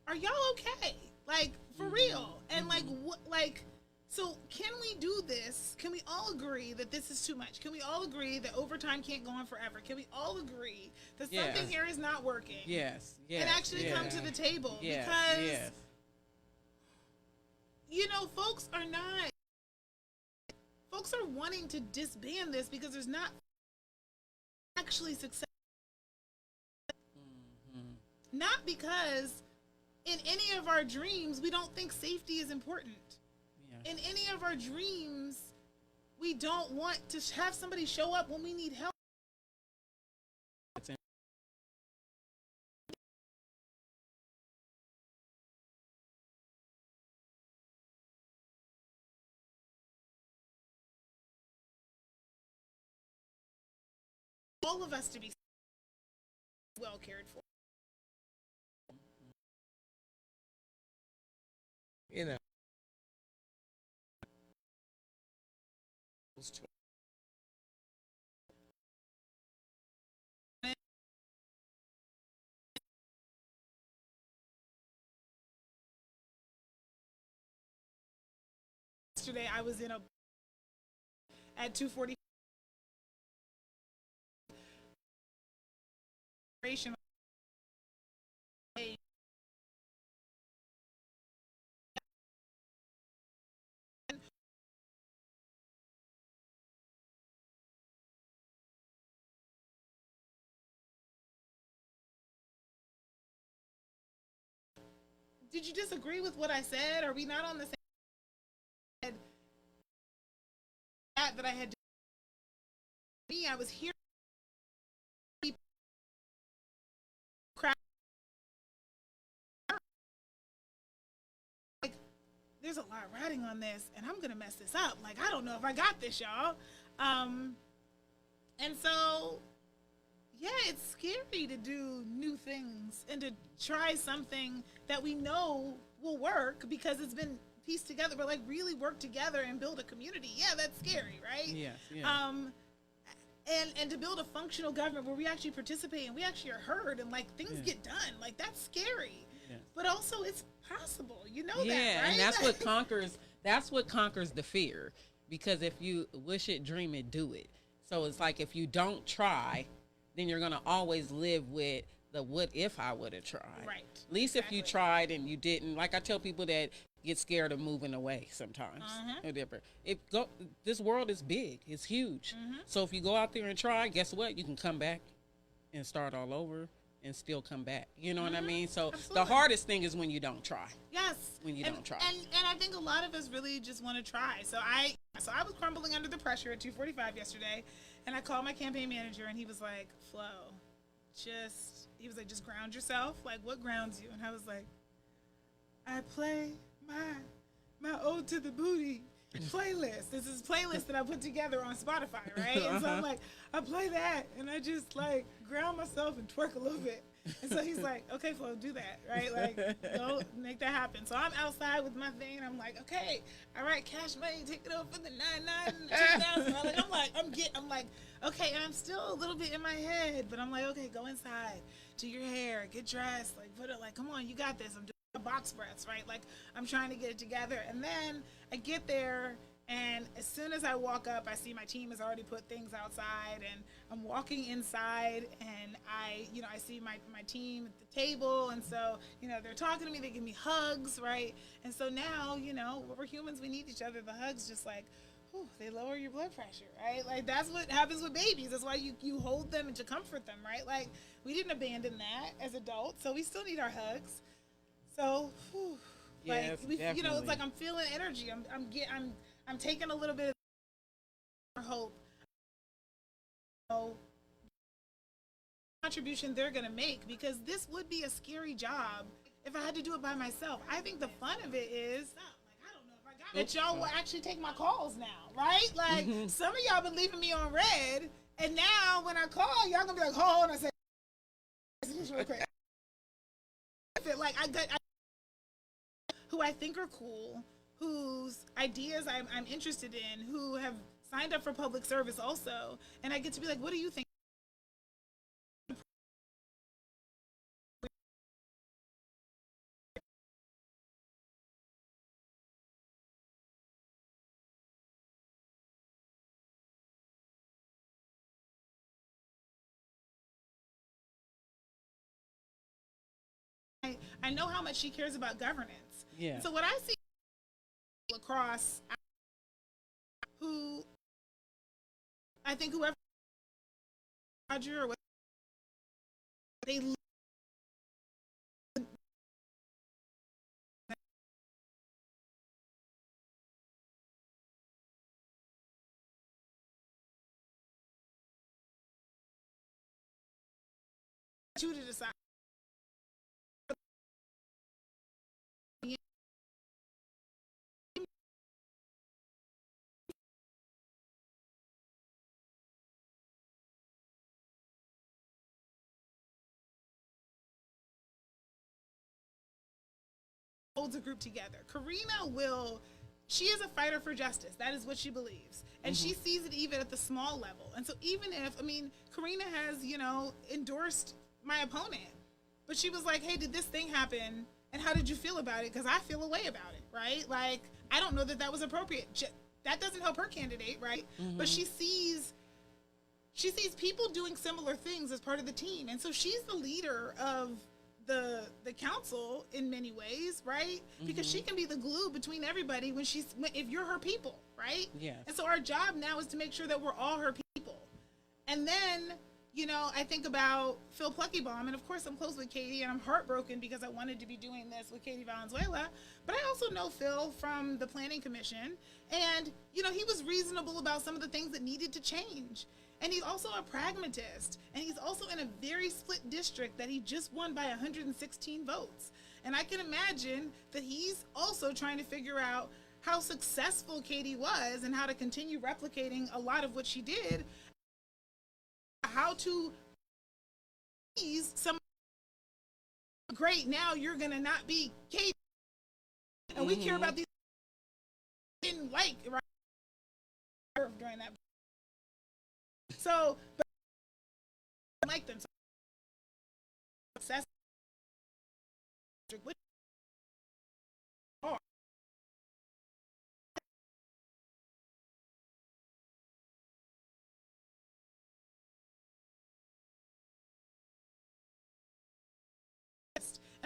are y'all okay? Like, for real? And like, what, like, so can we do this? Can we all agree that this is too much? Can we all agree that overtime can't go on forever? Can we all agree that something here is not working? Yes. And actually come to the table, because folks are wanting to disband this because there's not actually success. Not because in any of our dreams we don't think safety is important. In any of our dreams we don't want to have somebody show up when we need help. All of us to be well cared for. You know. Yesterday I was in at 2:40. Did you disagree with what I said? Are we not on the same? That I had to me, I was hearing people cry. Like, there's a lot riding on this, and I'm gonna mess this up. Like, I don't know if I got this, y'all. And so, yeah, it's scary to do new things and to try something that we know will work because it's been pieced together, but like really work together and build a community. Yeah, that's scary, right? Yes. And to build a functional government where we actually participate and we actually are heard and like things get done, like that's scary. Yes. But also it's possible. You know that, right? Yeah, and that's what conquers the fear. Because if you wish it, dream it, do it. So it's like if you don't try, then you're gonna always live with the what if I would have tried. Right. At least if you Exactly. tried and you didn't. Like I tell people that get scared of moving away sometimes. Or different. This world is big. It's huge. So if you go out there and try, guess what? You can come back and start all over and still come back. You know what I mean? So Absolutely. the hardest thing is when you don't try. Yes. When you don't try. And I think a lot of us really just want to try. So I was crumbling under the pressure at 2:45 yesterday, and I called my campaign manager, and he was like, "Flo, just ground yourself. Like, what grounds you?" And I was like, "I play my Ode to the Booty playlist. This is a playlist that I put together on Spotify, right?" And so I'm like, I play that, and I just like ground myself and twerk a little bit. And so he's like, "Okay, Flo, do that, right? Like, go make that happen." So I'm outside with my thing, and I'm like, "Okay, all right, Cash Money, take it over for the 99 2000." I'm like, okay, and I'm still a little bit in my head, but I'm like, okay, go inside, do your hair, get dressed, like put it, like, come on, you got this. I'm doing a box breaths, right? Like, I'm trying to get it together, and then I get there. And as soon as I walk up, I see my team has already put things outside, and I'm walking inside, and I see my team at the table, and so, they're talking to me, they give me hugs, right? And so now, we're humans, we need each other. The hugs just like, whew, they lower your blood pressure, right? Like, that's what happens with babies. That's why you hold them and to comfort them, right? Like, we didn't abandon that as adults, so we still need our hugs. So, whew, Yes, like, it's definitely. like I'm feeling energy. I'm taking a little bit of hope. Contribution they're going to make, because this would be a scary job if I had to do it by myself. I think the fun of it is that y'all will actually take my calls now, right? Like, some of y'all been leaving me on red, and now when I call, y'all going to be like, hold on, I say this real quick. Like, I who I think are cool, whose ideas I'm interested in, who have signed up for public service also, and I get to be like, what do you think? I know how much she cares about governance. Yeah. So what I see across, who I think whoever Roger or what they you to decide. Holds a group together. She is a fighter for justice. That is what she believes. And she sees it even at the small level. And so even if, Karina has, endorsed my opponent, but she was like, hey, did this thing happen? And how did you feel about it? Because I feel a way about it, right? Like, I don't know that was appropriate. That doesn't help her candidate, right? But she sees people doing similar things as part of the team. And so she's the leader of the council in many ways, right? Because she can be the glue between everybody if you're her people, right? Yes. And so our job now is to make sure that we're all her people. And then, I think about Phil Pluckybaum, and of course I'm close with Katie, and I'm heartbroken because I wanted to be doing this with Katie Valenzuela, but I also know Phil from the Planning Commission, and, he was reasonable about some of the things that needed to change. And he's also a pragmatist. And he's also in a very split district that he just won by 116 votes. And I can imagine that he's also trying to figure out how successful Katie was and how to continue replicating a lot of what she did. How to ease some. Great, now you're going to not be Katie. And we care about these. Didn't like, right? During that. So, but I like them. Success.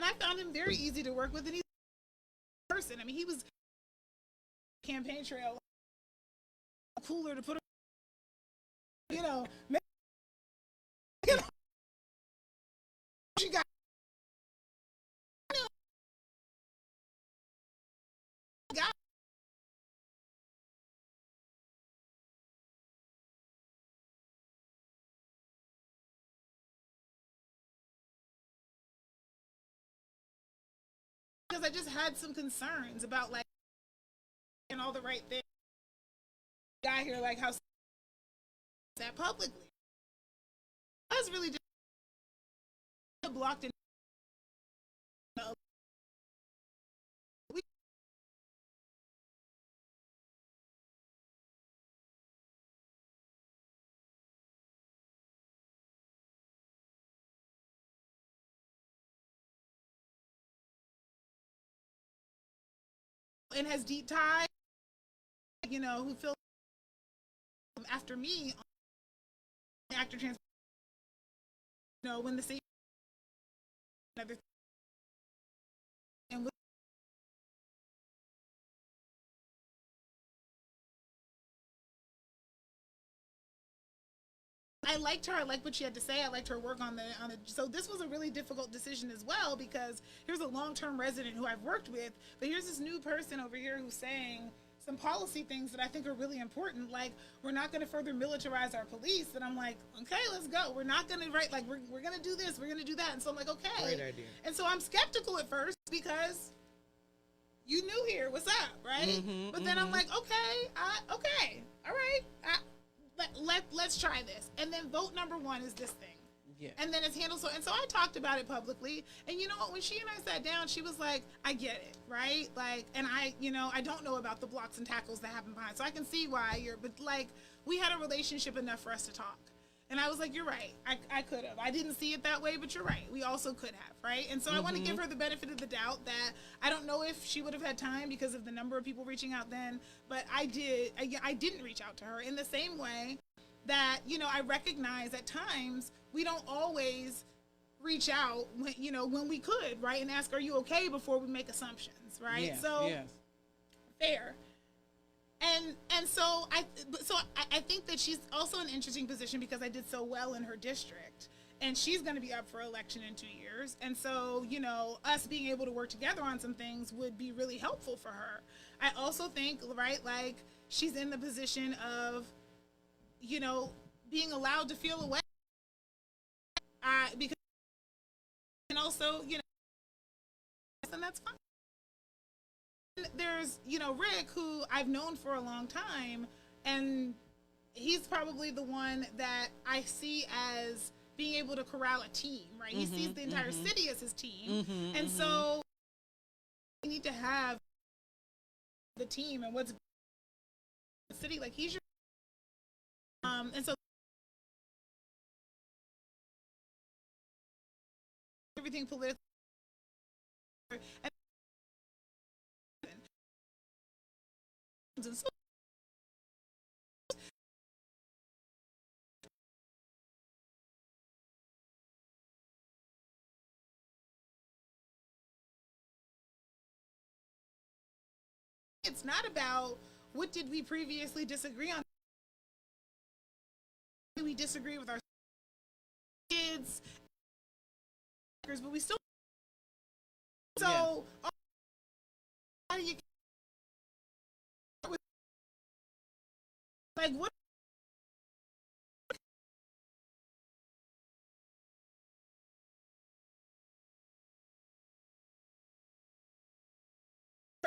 And I found him very easy to work with, and he's a person. I mean, he was campaign trail cooler to put, you know, you know, you got. Because I just had some concerns about like and all the right things. Guy here, like how that publicly. I was really just blocked in. And has deep ties, you know, who feel after me, actor trans, you know, when the same other and with, I liked her. I liked what she had to say. I liked her work on the. So this was a really difficult decision as well because here's a long-term resident who I've worked with, but here's this new person over here who's saying some policy things that I think are really important, like we're not going to further militarize our police. And I'm like, okay, let's go. We're not going to like we're going to do this. We're going to do that. And so I'm like, okay. Great idea. And so I'm skeptical at first because you new here. What's up, right? But then I'm like, okay, all right. Let's try this. And then vote number 1 is this thing. Yeah. And then it's handled so. And so I talked about it publicly. And you know what? When she and I sat down, she was like, I get it, right? Like, and I, you know, I don't know about the blocks and tackles that happen behind. So I can see why but like, we had a relationship enough for us to talk. And I was like, you're right. I could have. I didn't see it that way, but you're right. We also could have, right? And so I want to give her the benefit of the doubt that I don't know if she would have had time because of the number of people reaching out then, but I didn't reach out to her in the same way that, you know, I recognize at times we don't always reach out when, you know, when we could, right? And ask, are you okay before we make assumptions, right? Yes, so yes. Fair. And so I think that she's also in an interesting position because I did so well in her district. And she's going to be up for election in 2 years. And so, you know, us being able to work together on some things would be really helpful for her. I also think, right, like she's in the position of, you know, being allowed to feel away. Because, and also, you know, and that's fine. There's, you know, Rick, who I've known for a long time, and he's probably the one that I see as being able to corral a team, right? He sees the entire city as his team. And so we need to have the team and what's the city, like he's your, and so everything political. And so it's not about what did we previously disagree on. We disagree with our kids, but we still. So, how do you like what?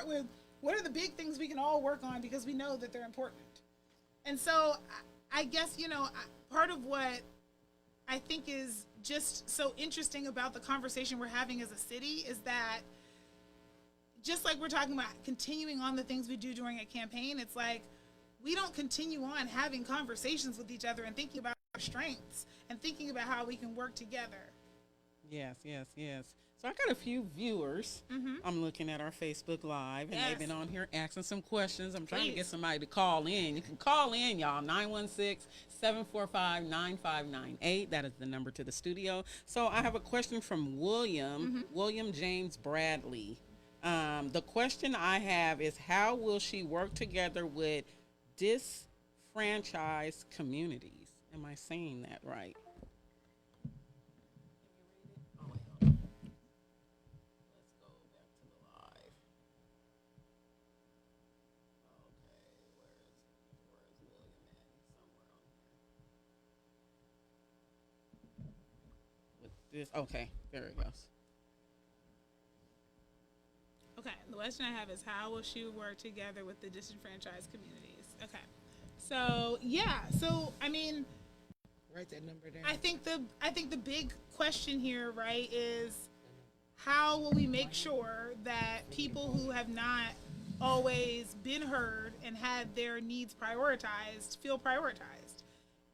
With what are the big things we can all work on because we know that they're important. And so I guess, you know, part of what I think is just so interesting about the conversation we're having as a city is that just like we're talking about continuing on the things we do during a campaign, it's like we don't continue on having conversations with each other and thinking about our strengths and thinking about how we can work together. Yes, yes, yes. So I got a few viewers. I'm looking at our Facebook Live, and they've been on here asking some questions. I'm trying to get somebody to call in. You can call in, y'all, 916-745-9598. That is the number to the studio. So I have a question from William James Bradley. The question I have is, how will she work together with disfranchised communities? Am I saying that right? Okay, there it goes. Okay, the question I have is, how will she work together with the disenfranchised communities? Okay, so I mean, Write that number down. I think the big question here, right, is how will we make sure that people who have not always been heard and had their needs prioritized feel prioritized?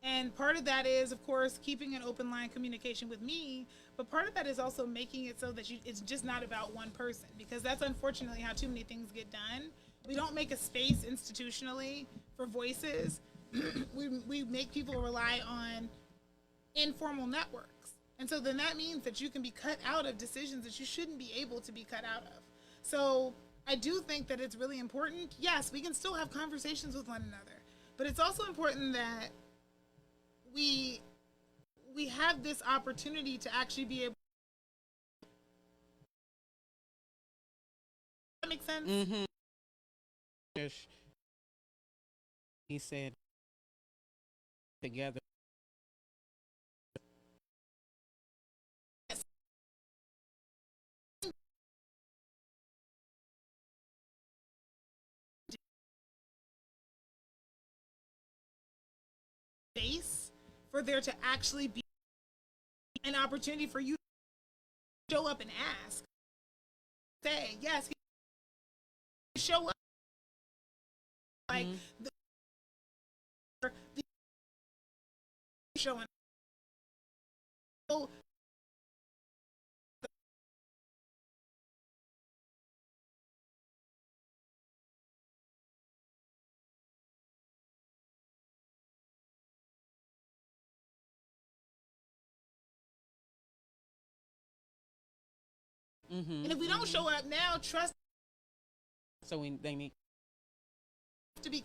And part of that is, of course, keeping an open line communication with me, but part of that is also making it so that it's just not about one person, because that's unfortunately how too many things get done. We don't make a space institutionally for voices. we make people rely on informal networks. And so then that means that you can be cut out of decisions that you shouldn't be able to be cut out of. So I do think that it's really important. Yes, we can still have conversations with one another, but it's also important that we have this opportunity to actually be able. Does that make sense? Mm-hmm. He said together. Space for there to actually be an opportunity for you to show up and ask. Say, yes, show up. Like, the showing. So, and if we don't show up now, trust. So they need To be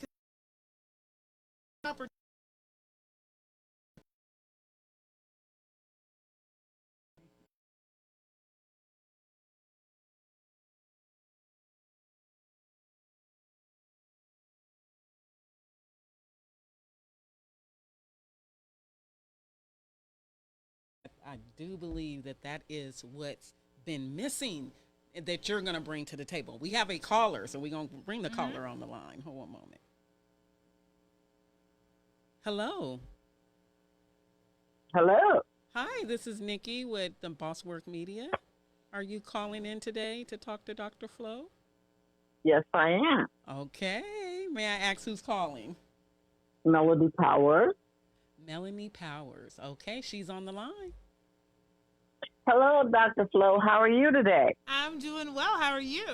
I do believe that is what's been missing that you're going to bring to the table. We have a caller, so we're going to bring the caller on the line. Hold on a moment. Hello. Hello. Hi, this is Nikki with the Bosswork Media. Are you calling in today to talk to Dr. Flo? Yes, I am. Okay. May I ask who's calling? Melody Powers. Melanie Powers. Okay, she's on the line. Hello, Dr. Flo. How are you today? I'm doing well. How are you?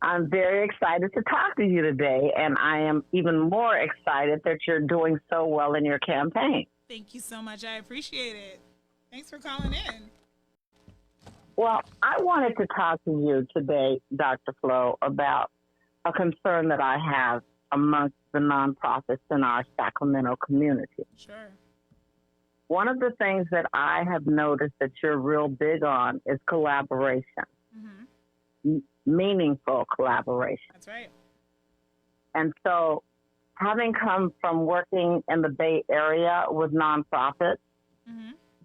I'm very excited to talk to you today, and I am even more excited that you're doing so well in your campaign. Thank you so much. I appreciate it. Thanks for calling in. Well, I wanted to talk to you today, Dr. Flo, about a concern that I have amongst the nonprofits in our Sacramento community. Sure. One of the things that I have noticed that you're real big on is collaboration, meaningful collaboration. That's right. And so, having come from working in the Bay Area with nonprofits,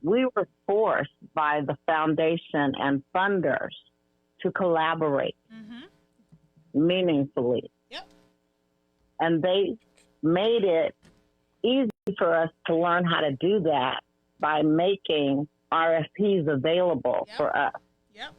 we were forced by the foundation and funders to collaborate meaningfully. Yep. And they made it easy for us to learn how to do that by making RFPs available for us. Yep.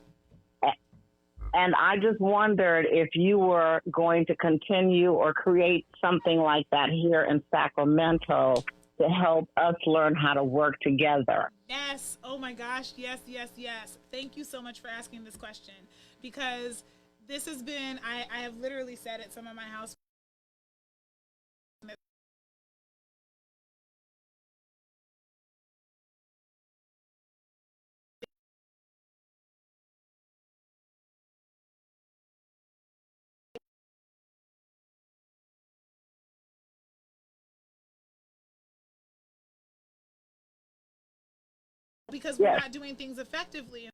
And I just wondered if you were going to continue or create something like that here in Sacramento to help us learn how to work together. Yes. Oh my gosh. Yes, yes, yes. Thank you so much for asking this question, because this has been, I have literally said at some of my house because we're Yes. not doing things effectively, and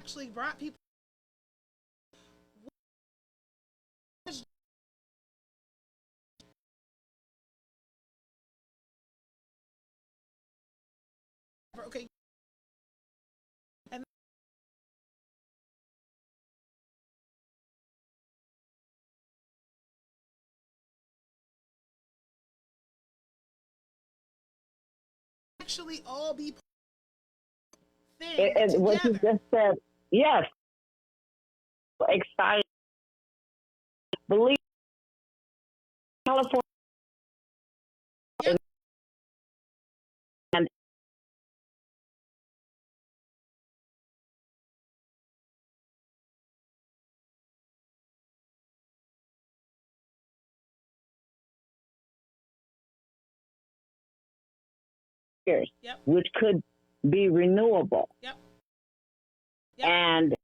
actually brought people. Okay. And actually all be thing And what you together. just said, yes, excited. Believe California Yep. and years, Yep. which could be renewable. Yep. Yep. And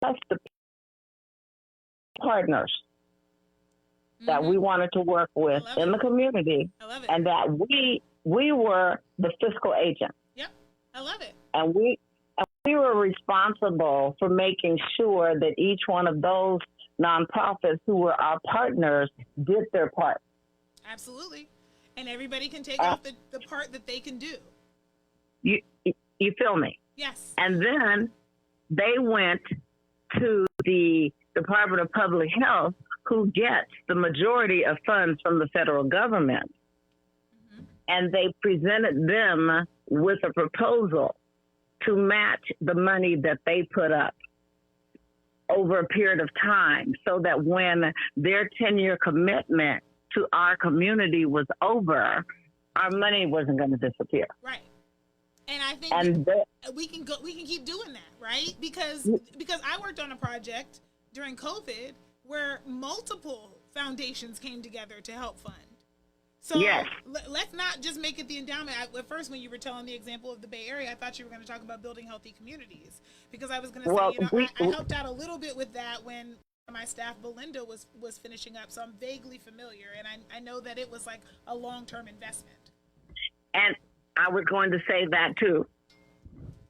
that's the partners that we wanted to work with I love in it. the community, I love it. and that we were the fiscal agent, Yep. I love it. and we were responsible for making sure that each one of those nonprofits who were our partners did their part. Absolutely. And everybody can take off the part that they can do. You feel me? Yes. And then they went to the Department of Public Health, who gets the majority of funds from the federal government. And they presented them with a proposal to match the money that they put up over a period of time, so that when their 10-year commitment to our community was over, our money wasn't going to disappear. Right. And I think And we can keep doing that, right? Because I worked on a project during COVID where multiple foundations came together to help fund. So yes, let's not just make it the endowment. At first, when you were telling the example of the Bay Area, I thought you were going to talk about building healthy communities, because I was going to say, I helped out a little bit with that when my staff Belinda was finishing up, so I'm vaguely familiar, and I know that it was like a long-term investment. and I was going to say that too.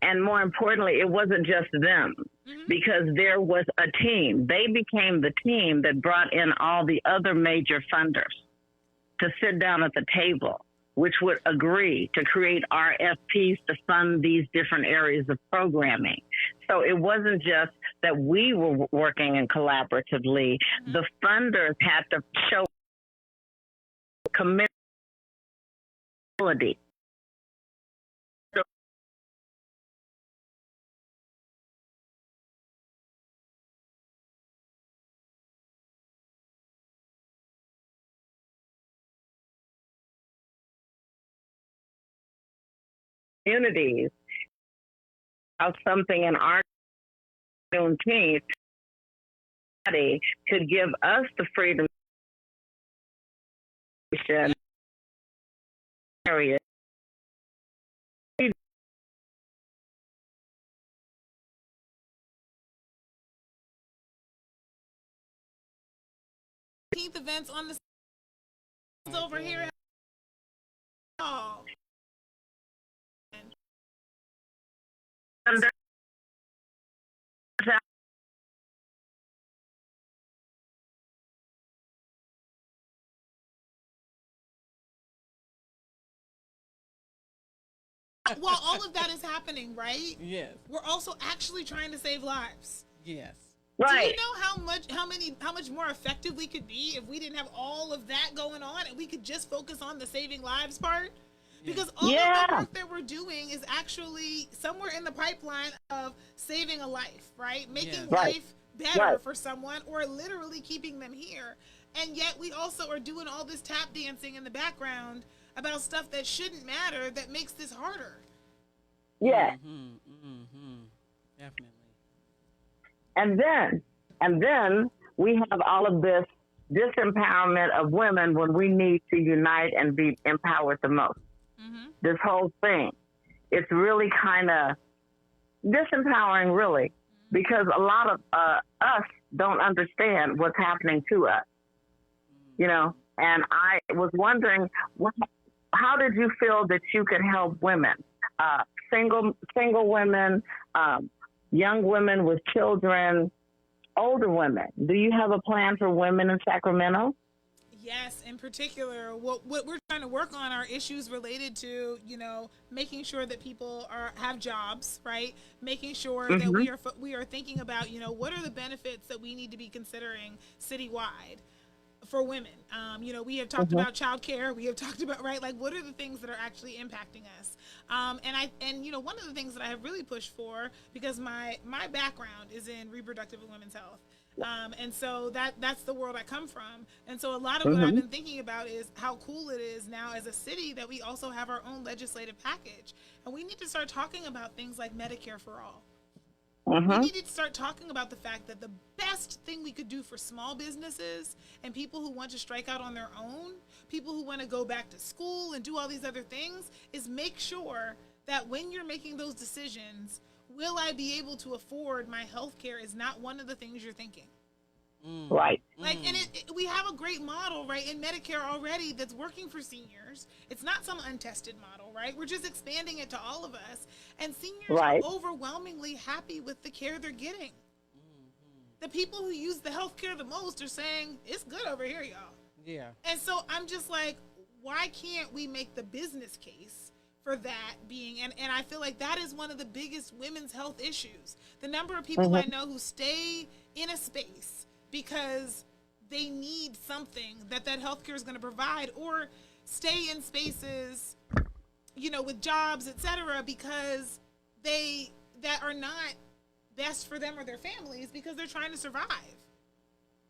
And more importantly, it wasn't just them, because there was a team. They became the team that brought in all the other major funders to sit down at the table, which would agree to create RFPs to fund these different areas of programming. So it wasn't just that we were working in collaboratively. The funders had to show commitment. Communities of something in our Juneteenth could give us the freedom area. Events on the over here. Oh. While all of that is happening, right? Yes. We're also actually trying to save lives. Yes. Right. Do you know how much more effective we could be if we didn't have all of that going on and we could just focus on the saving lives part? Because all of the work that we're doing is actually somewhere in the pipeline of saving a life, right? Making life better for someone, or literally keeping them here. And yet we also are doing all this tap dancing in the background about stuff that shouldn't matter that makes this harder. Yes. Definitely. And then we have all of this disempowerment of women when we need to unite and be empowered the most. This whole thing, it's really kind of disempowering, really, because a lot of us don't understand what's happening to us, you know. And I was wondering, how did you feel that you could help women, single women, young women with children, older women? Do you have a plan for women in Sacramento? Yes, in particular, what we're trying to work on are issues related to, you know, making sure that people have jobs, right? Making sure that we are thinking about, you know, what are the benefits that we need to be considering citywide for women. You know, we have talked about childcare. We have talked about, right, like, what are the things that are actually impacting us? And you know, one of the things that I have really pushed for, because my background is in reproductive and women's health. And so that's the world I come from. And so a lot of what I've been thinking about is how cool it is now as a city that we also have our own legislative package. And we need to start talking about things like Medicare for all. We need to start talking about the fact that the best thing we could do for small businesses and people who want to strike out on their own, people who want to go back to school and do all these other things, is make sure that when you're making those decisions, will I be able to afford my health care is not one of the things you're thinking. Right. Like, and we have a great model, right, in Medicare already that's working for seniors. It's not some untested model, right? We're just expanding it to all of us. And seniors are overwhelmingly happy with the care they're getting. The people who use the health care the most are saying, it's good over here, y'all. Yeah. And so I'm just like, why can't we make the business case for that being, and I feel like that is one of the biggest women's health issues. The number of people I know who stay in a space because they need something that healthcare is going to provide, or stay in spaces, you know, with jobs, etc., because that are not best for them or their families because they're trying to survive.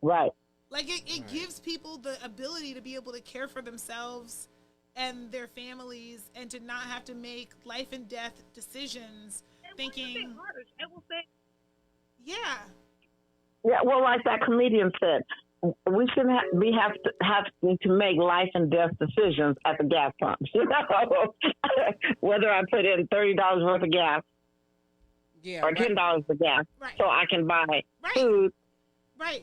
Right. Like it gives people the ability to be able to care for themselves and their families and to not have to make life and death decisions thinking, yeah. Yeah, well, like that comedian said, we shouldn't have to make life and death decisions at the gas pumps. You know, whether I put in $30 worth of gas or $10 of gas, so I can buy food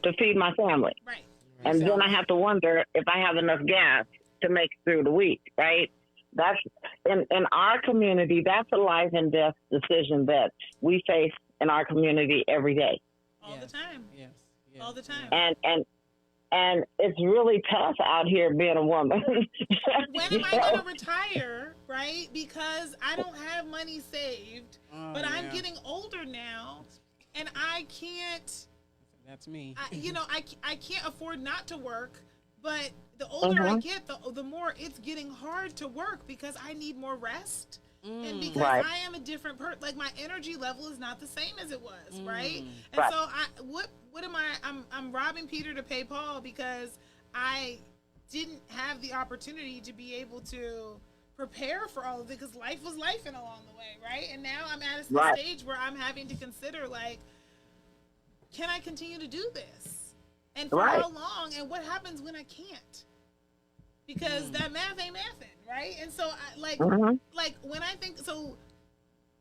to feed my family. Right. And then I have to wonder if I have enough gas to make it through the week. Right. That's in our community. That's a life and death decision that we face in our community every day. All the time. Yes. All the time. And it's really tough out here being a woman. When am I going to retire, right? Because I don't have money saved, but I'm getting older now, and I can't. That's me. I can't afford not to work, but the older I get, the more it's getting hard to work because I need more rest. And because I am a different person, like my energy level is not the same as it was, right? And so what am I? I'm robbing Peter to pay Paul because I didn't have the opportunity to be able to prepare for all of it because life was lifing along the way, right? And now I'm at a stage where I'm having to consider, like, can I continue to do this? And for how long? And what happens when I can't? Because that math ain't mathing, right? And so, like when I think, so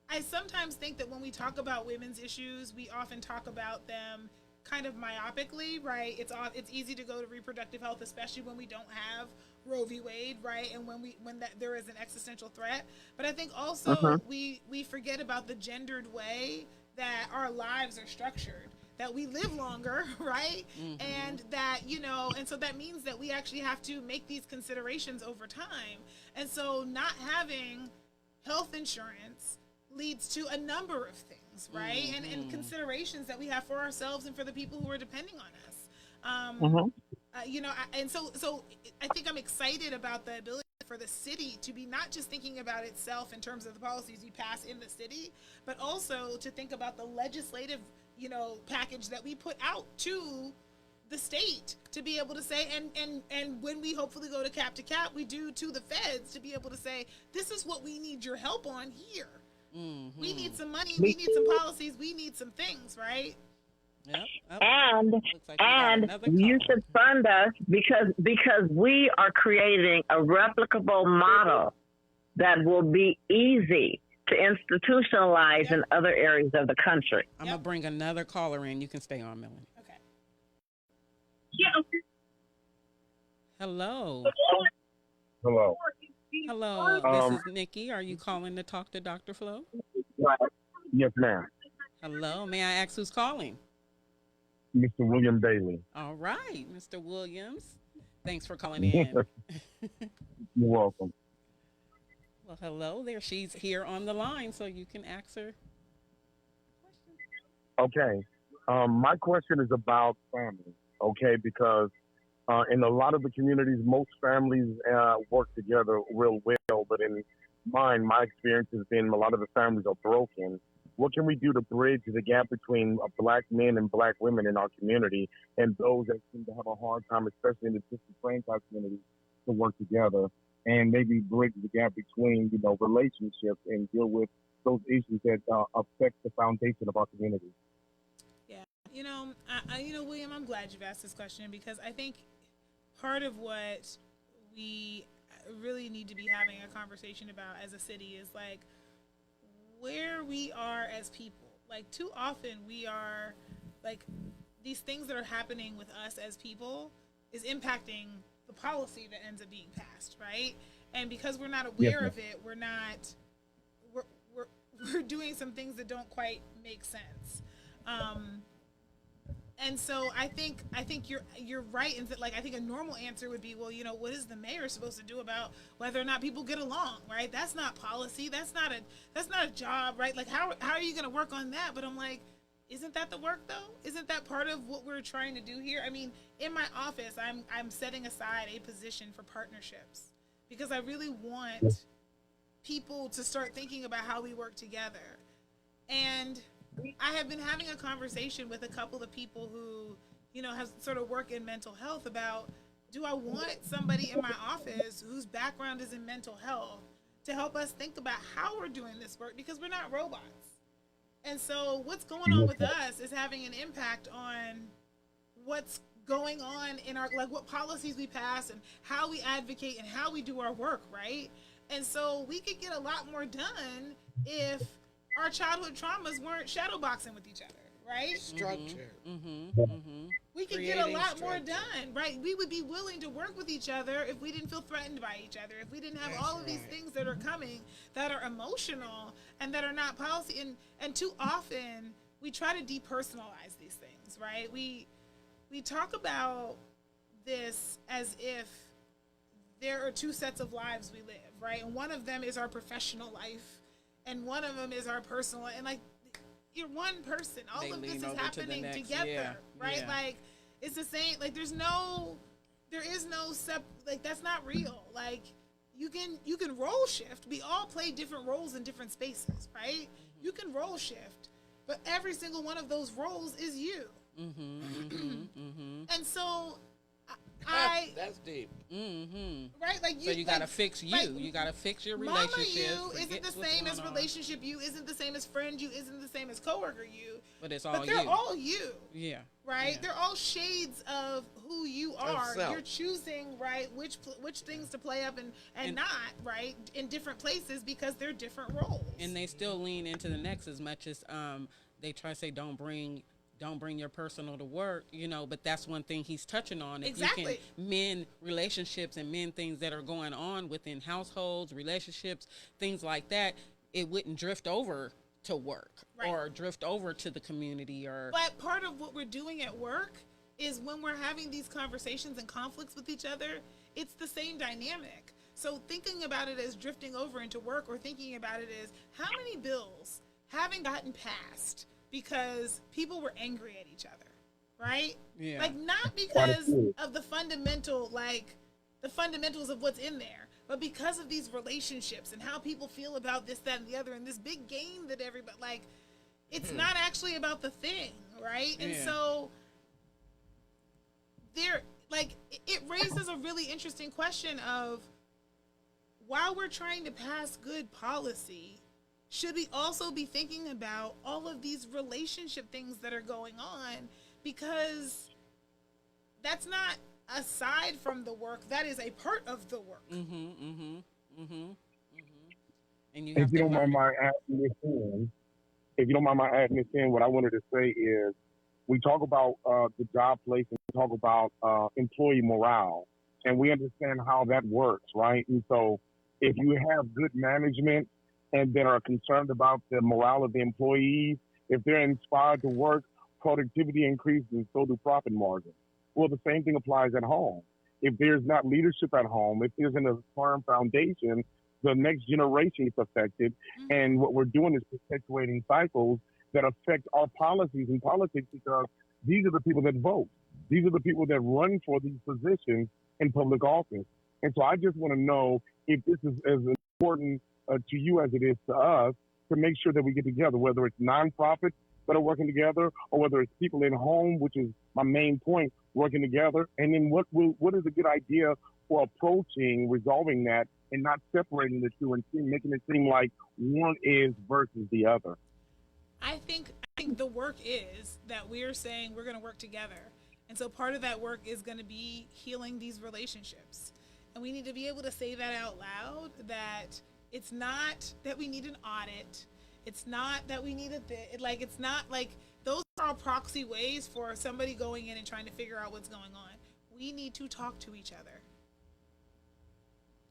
I sometimes think that when we talk about women's issues, we often talk about them kind of myopically, right? It's easy to go to reproductive health, especially when we don't have Roe v. Wade, right? And when there is an existential threat. But I think also we forget about the gendered way that our lives are structured. That we live longer, right? And that, and so that means that we actually have to make these considerations over time. And so not having health insurance leads to a number of things, right? And considerations that we have for ourselves and for the people who are depending on us. So I think I'm excited about the ability for the city to be not just thinking about itself in terms of the policies we pass in the city, but also to think about the legislative package that we put out to the state to be able to say, and when we hopefully go to cap, we do to the feds to be able to say, this is what we need your help on here. Mm-hmm. We need some money. We need some policies. We need some things, right? Yep. And you should fund us because we are creating a replicable model that will be easy to institutionalize in other areas of the country. I'm going to bring another caller in. You can stay on, Melanie. Okay. Hello. Hello. This is Nikki. Are you calling to talk to Dr. Flo? Yes, ma'am. Hello. May I ask who's calling? Mr. William Daly. All right, Mr. Williams. Thanks for calling in. You're welcome. Well, hello there. She's here on the line, so you can ask her. Okay. My question is about family, okay? Because in a lot of the communities, most families work together real well, but in mine, my experience has been a lot of the families are broken. What can we do to bridge the gap between black men and black women in our community and those that seem to have a hard time, especially in the disenfranchised communities, to work together and maybe bridge the gap between, relationships and deal with those issues that affect the foundation of our community? Yeah. William, I'm glad you've asked this question because I think part of what we really need to be having a conversation about as a city is like, where we are as people. Like, too often we are, like, these things that are happening with us as people is impacting the policy that ends up being passed, right? And because we're not aware of it, we're doing some things that don't quite make sense. And so I think you're right in that, like, I think a normal answer would be, well, what is the mayor supposed to do about whether or not people get along, right? That's not policy. That's not a job, right? Like, how are you going to work on that? But I'm like, isn't that the work though? Isn't that part of what we're trying to do here? I mean, in my office, I'm setting aside a position for partnerships because I really want people to start thinking about how we work together. And I have been having a conversation with a couple of people who, have sort of work in mental health about, do I want somebody in my office whose background is in mental health to help us think about how we're doing this work, because we're not robots. And so what's going on with us is having an impact on what's going on in our, like, what policies we pass and how we advocate and how we do our work, right? And so we could get a lot more done if our childhood traumas weren't shadowboxing with each other, right? Structure. We could get a lot more done, right? We would be willing to work with each other if we didn't feel threatened by each other, if we didn't have all of these things that are coming that are emotional and that are not policy. And too often we try to depersonalize these things, right? We talk about this as if there are two sets of lives we live, right? And one of them is our professional life, and one of them is our personal, and like, you're one person. All of this is happening together, right? Yeah. Like, it's the same. Like, there is no like, that's not real. Like, you can role shift. We all play different roles in different spaces, right? You can role shift, but every single one of those roles is you. And so that's deep. Right? Like, so you gotta fix you. Like, you gotta fix your relationship. Mama you isn't the same as relationship you, isn't the same as friend you, isn't the same as coworker you. But it's all you. But they're all you. Yeah. Right? Yeah. They're all shades of who you are. You're choosing, right, which things to play up and not, right, in different places because they're different roles. And they still lean into the next as much as they try to say don't bring your personal to work, but that's one thing he's touching on. If you can mend relationships and mend things that are going on within households, relationships, things like that, it wouldn't drift over to work or drift over to the community. But part of what we're doing at work is when we're having these conversations and conflicts with each other, it's the same dynamic. So thinking about it as drifting over into work, or thinking about it as how many bills haven't gotten passed because people were angry at each other, right? Yeah. Like, not because of the fundamentals of what's in there, but because of these relationships and how people feel about this, that, and the other, and this big game that everybody, like, it's not actually about the thing, right? And so there, like, it raises a really interesting question of, while we're trying to pass good policy, should we also be thinking about all of these relationship things that are going on? Because that's not aside from the work, that is a part of the work. And you If have you to don't mind learn. my adding this in, if you don't mind my adding this in, what I wanted to say is we talk about the job place and we talk about employee morale, and we understand how that works, right? And so if you have good management and that are concerned about the morale of the employees, if they're inspired to work, productivity increases and so do profit margins. Well, the same thing applies at home. If there's not leadership at home, if there's a firm foundation, the next generation is affected. And what we're doing is perpetuating cycles that affect our policies and politics because these are the people that vote. These are the people that run for these positions in public office. And so I just want to know if this is as important to you as it is to us to make sure that we get together, whether it's nonprofits that are working together or whether it's people in home, which is my main point, working together. And then what is a good idea for approaching, resolving that and not separating the two and making it seem like one is versus the other. I think the work is that we're saying we're going to work together. And so part of that work is going to be healing these relationships. And we need to be able to say that out loud, that it's not that we need an audit. It's not that we need it's not like those are all proxy ways for somebody going in and trying to figure out what's going on. We need to talk to each other.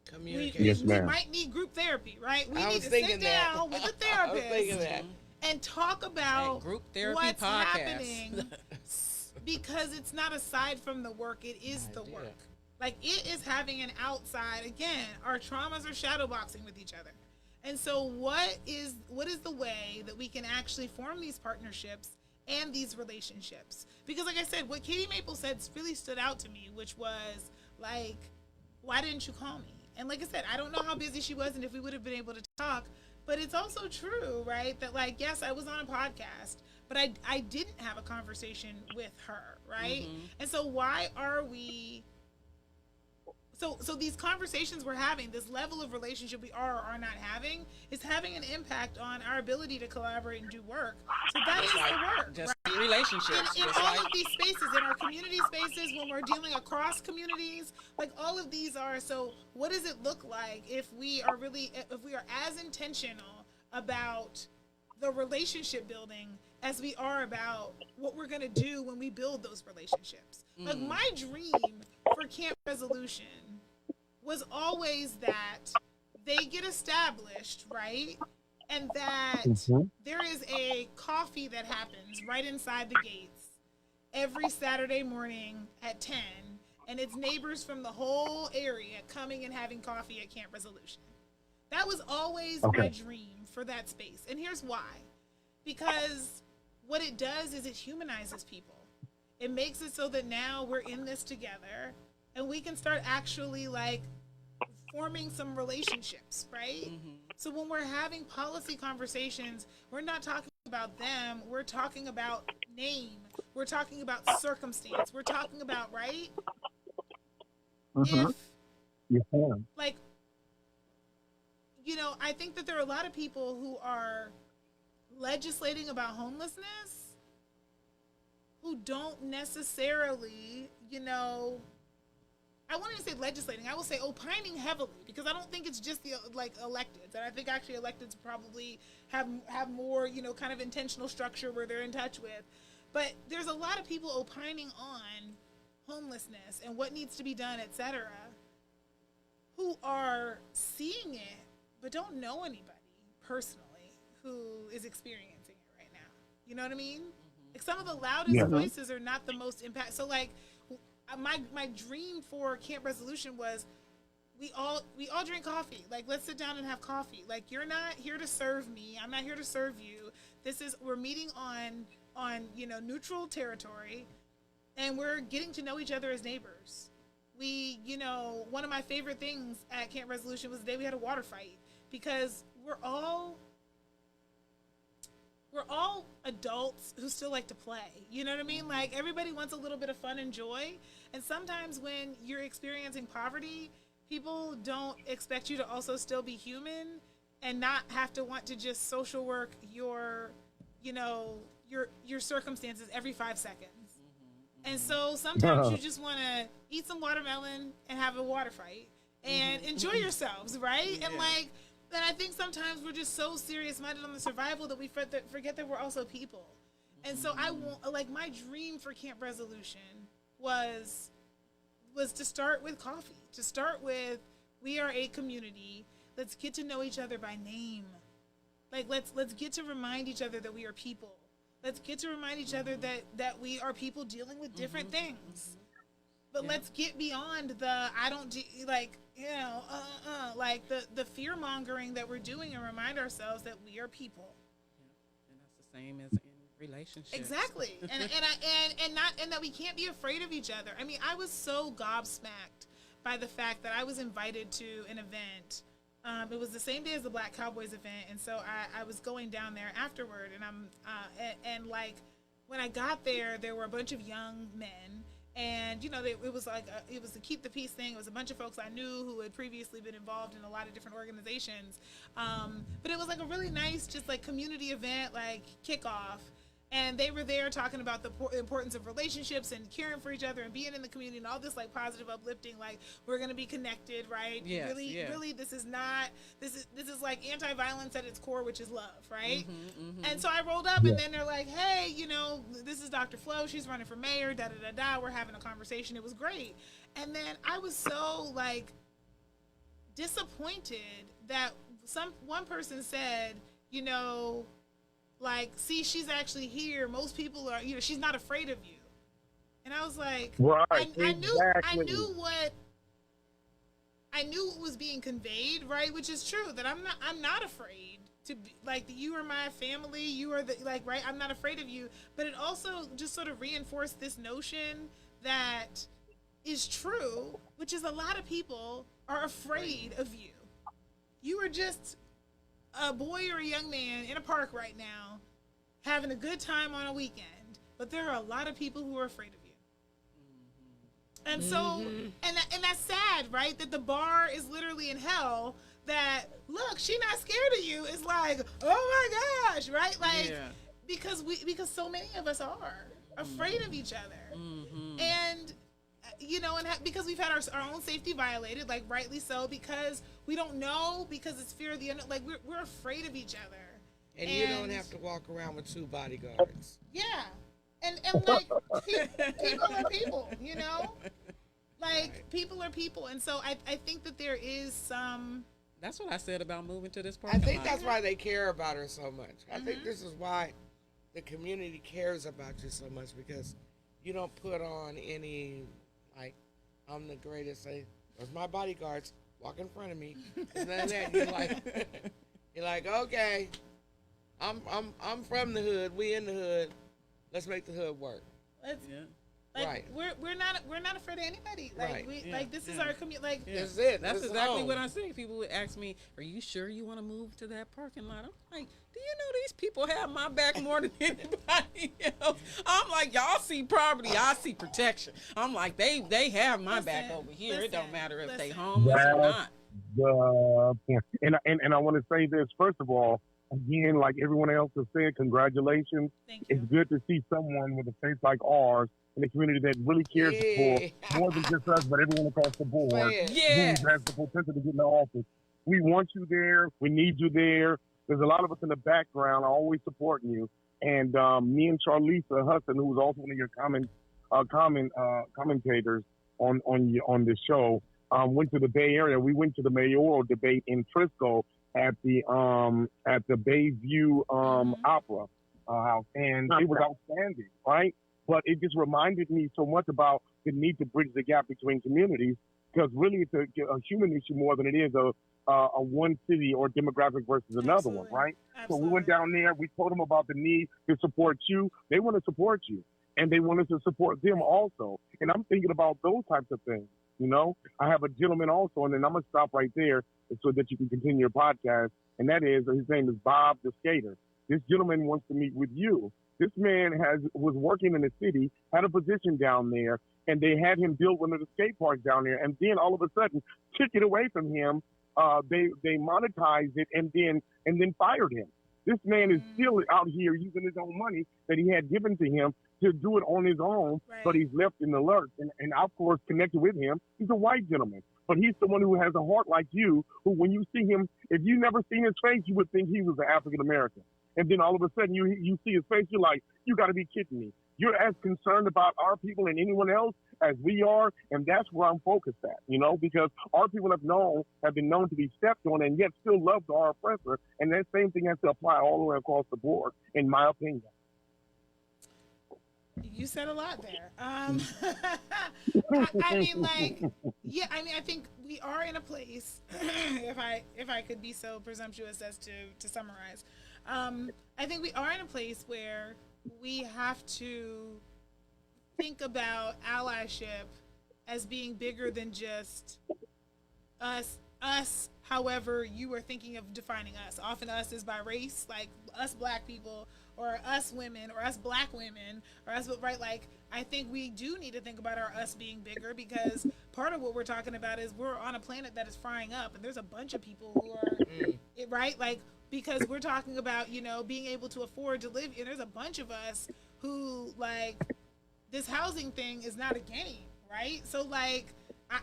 Communicate. Yes, We ma'am. might need group therapy, right? We I need was to thinking sit that. down with a I was therapist thinking that. and talk about Hey, group therapy what's podcast. happening because it's not aside from the work, it is the Idea. work. Like, it is having an outside, again, our traumas are shadow boxing with each other. And so what is the way that we can actually form these partnerships and these relationships? Because like I said, what Katie Maple said really stood out to me, which was like, why didn't you call me? And like I said, I don't know how busy she was and if we would have been able to talk, but it's also true, right? That like, yes, I was on a podcast, but I didn't have a conversation with her, right? And so why are we... So these conversations we're having, this level of relationship we are or are not having, is having an impact on our ability to collaborate and do work. So that is the work. Just right? relationships. In just all like of these spaces, in our community spaces, when we're dealing across communities, like all of these are. So what does it look like if we are as intentional about the relationship building as we are about what we're going to do when we build those relationships? Like, my dream for Camp Resolution was always that they get established, right? And that there is a coffee that happens right inside the gates every Saturday morning at 10, and it's neighbors from the whole area coming and having coffee at Camp Resolution. That was always my dream for that space. And here's why. Because what it does is it humanizes people. It makes it so that now we're in this together and we can start actually like forming some relationships, right? So when we're having policy conversations, we're not talking about them. We're talking about name. We're talking about circumstance. We're talking about, right? If, like, I think that there are a lot of people who are legislating about homelessness who don't necessarily, I won't even say legislating. I will say opining heavily, because I don't think it's just the electeds, and I think actually electeds probably have more kind of intentional structure where they're in touch with. But there's a lot of people opining on homelessness and what needs to be done, etc., who are seeing it but don't know anybody personally who is experiencing it right now. You know what I mean? Like, some of the loudest voices are not the most impact. So like, my dream for Camp Resolution was we all drink coffee. Like, let's sit down and have coffee. Like, you're not here to serve me. I'm not here to serve you. We're meeting on neutral territory, and we're getting to know each other as neighbors. One of my favorite things at Camp Resolution was the day we had a water fight, because we're all we're all adults who still like to play. You know what I mean? Like, everybody wants a little bit of fun and joy. And sometimes when you're experiencing poverty, people don't expect you to also still be human and not have to want to just social work your circumstances every 5 seconds. And so sometimes you just want to eat some watermelon and have a water fight and enjoy yourselves, right? Yeah. And I think sometimes we're just so serious-minded on the survival that we forget that we're also people. And so my dream for Camp Resolution was to start with coffee, to start with, we are a community. Let's get to know each other by name. Like, let's get to remind each other that we are people. Let's get to remind each other that we are people dealing with different things. But let's get beyond the the fear mongering that we're doing and remind ourselves that we are people. Yeah. And that's the same as in relationships. Exactly. and that we can't be afraid of each other. I mean, I was so gobsmacked by the fact that I was invited to an event. It was the same day as the Black Cowboys event, and so I was going down there afterward, and when I got there, there were a bunch of young men, and it was the Keep the Peace thing. It was a bunch of folks I knew who had previously been involved in a lot of different organizations, but it was like a really nice, just like community event, like kickoff. And they were there talking about the importance of relationships and caring for each other and being in the community and all this like positive uplifting, like we're going to be connected, right? Yes, really, this is like anti-violence at its core, which is love, right? And so I rolled up and then they're like, hey, this is Dr. Flo. She's running for mayor, da-da-da-da. We're having a conversation. It was great. And then I was so like disappointed that one person said, like, see, she's actually here. Most people are, she's not afraid of you. And I was like, right, I knew what was being conveyed, right? Which is true, that I'm not afraid to be, like, you are my family. You are right? I'm not afraid of you. But it also just sort of reinforced this notion that is true, which is a lot of people are afraid of you. You are just a boy or a young man in a park right now having a good time on a weekend, but there are a lot of people who are afraid of you. And so, and that's sad, right? That the bar is literally in hell, that, look, she not scared of you. It's like, oh my gosh, right? Like, because so many of us are afraid of each other. And, because we've had our own safety violated, like rightly so, because we don't know, because it's fear of the unknown. Like, we're afraid of each other. And you don't have to walk around with 2 bodyguards. Yeah. And like, people are people, Like, people are people. And so I think that there is some... That's what I said about moving to this I parking think lot. that's why they care about her so much. I think this is why the community cares about you so much, because you don't put on any, like, I'm the greatest. Say, there's my bodyguards. Walk in front of me. And then you're like, okay, I'm from the hood. We in the hood. Let's make the hood work. Like, we're not afraid of anybody. Like, this is our community. Like, That's it. That's This is exactly home. what I'm saying. People would ask me, "Are you sure you want to move to that parking lot?" I'm like, "Do you know these people have my back more than anybody else?" I'm like, "Y'all see poverty, I see protection." I'm like, "They have my back over here. It don't matter if they homeless or not." The point. And I want to say this, first of all, again, like everyone else has said, congratulations. Thank you. It's good to see someone with a face like ours in the community that really cares for more than just us, but everyone across the board who has the potential to get in the office. We want you there. We need you there. There's a lot of us in the background always supporting you. And me and Charlisa Hudson, who's also one of your commentators on this show, went to the Bay Area. We went to the mayoral debate in Frisco at the Bayview Opera House, and it was outstanding, right? But it just reminded me so much about the need to bridge the gap between communities, because really it's a human issue more than it is a one city or demographic versus another one, right? So we went down there. We told them about the need to support you. They want to support you, and they want us to support them also. And I'm thinking about those types of things. I have a gentleman also, and then I'm going to stop right there so that you can continue your podcast. And that is, his name is Bob the Skater. This gentleman wants to meet with you. This man was working in the city, had a position down there, and they had him build one of the skate parks down there. And then all of a sudden, took it away from him. They monetized it and then fired him. This man is still out here using his own money that he had given to him to do it on his own, but he's left in the lurch. And of course, connected with him, he's a white gentleman. But he's someone who has a heart like you, who when you see him, if you never seen his face, you would think he was an African American. And then all of a sudden you see his face, you're like, you got to be kidding me. You're as concerned about our people and anyone else as we are, and that's where I'm focused at, because our people have been known to be stepped on and yet still loved our oppressor, and that same thing has to apply all the way across the board, in my opinion. You said a lot there. I think we are in a place, if I could be so presumptuous as to summarize, I think we are in a place where we have to think about allyship as being bigger than just us, however you are thinking of defining us. Often us is by race, like us black people, or us women, or us black women, or us, right? Like, I think we do need to think about our us being bigger, because part of what we're talking about is we're on a planet that is frying up, and there's a bunch of people who are, right? Like, because we're talking about, being able to afford to live, and there's a bunch of us who, like, this housing thing is not a game, right? So, like,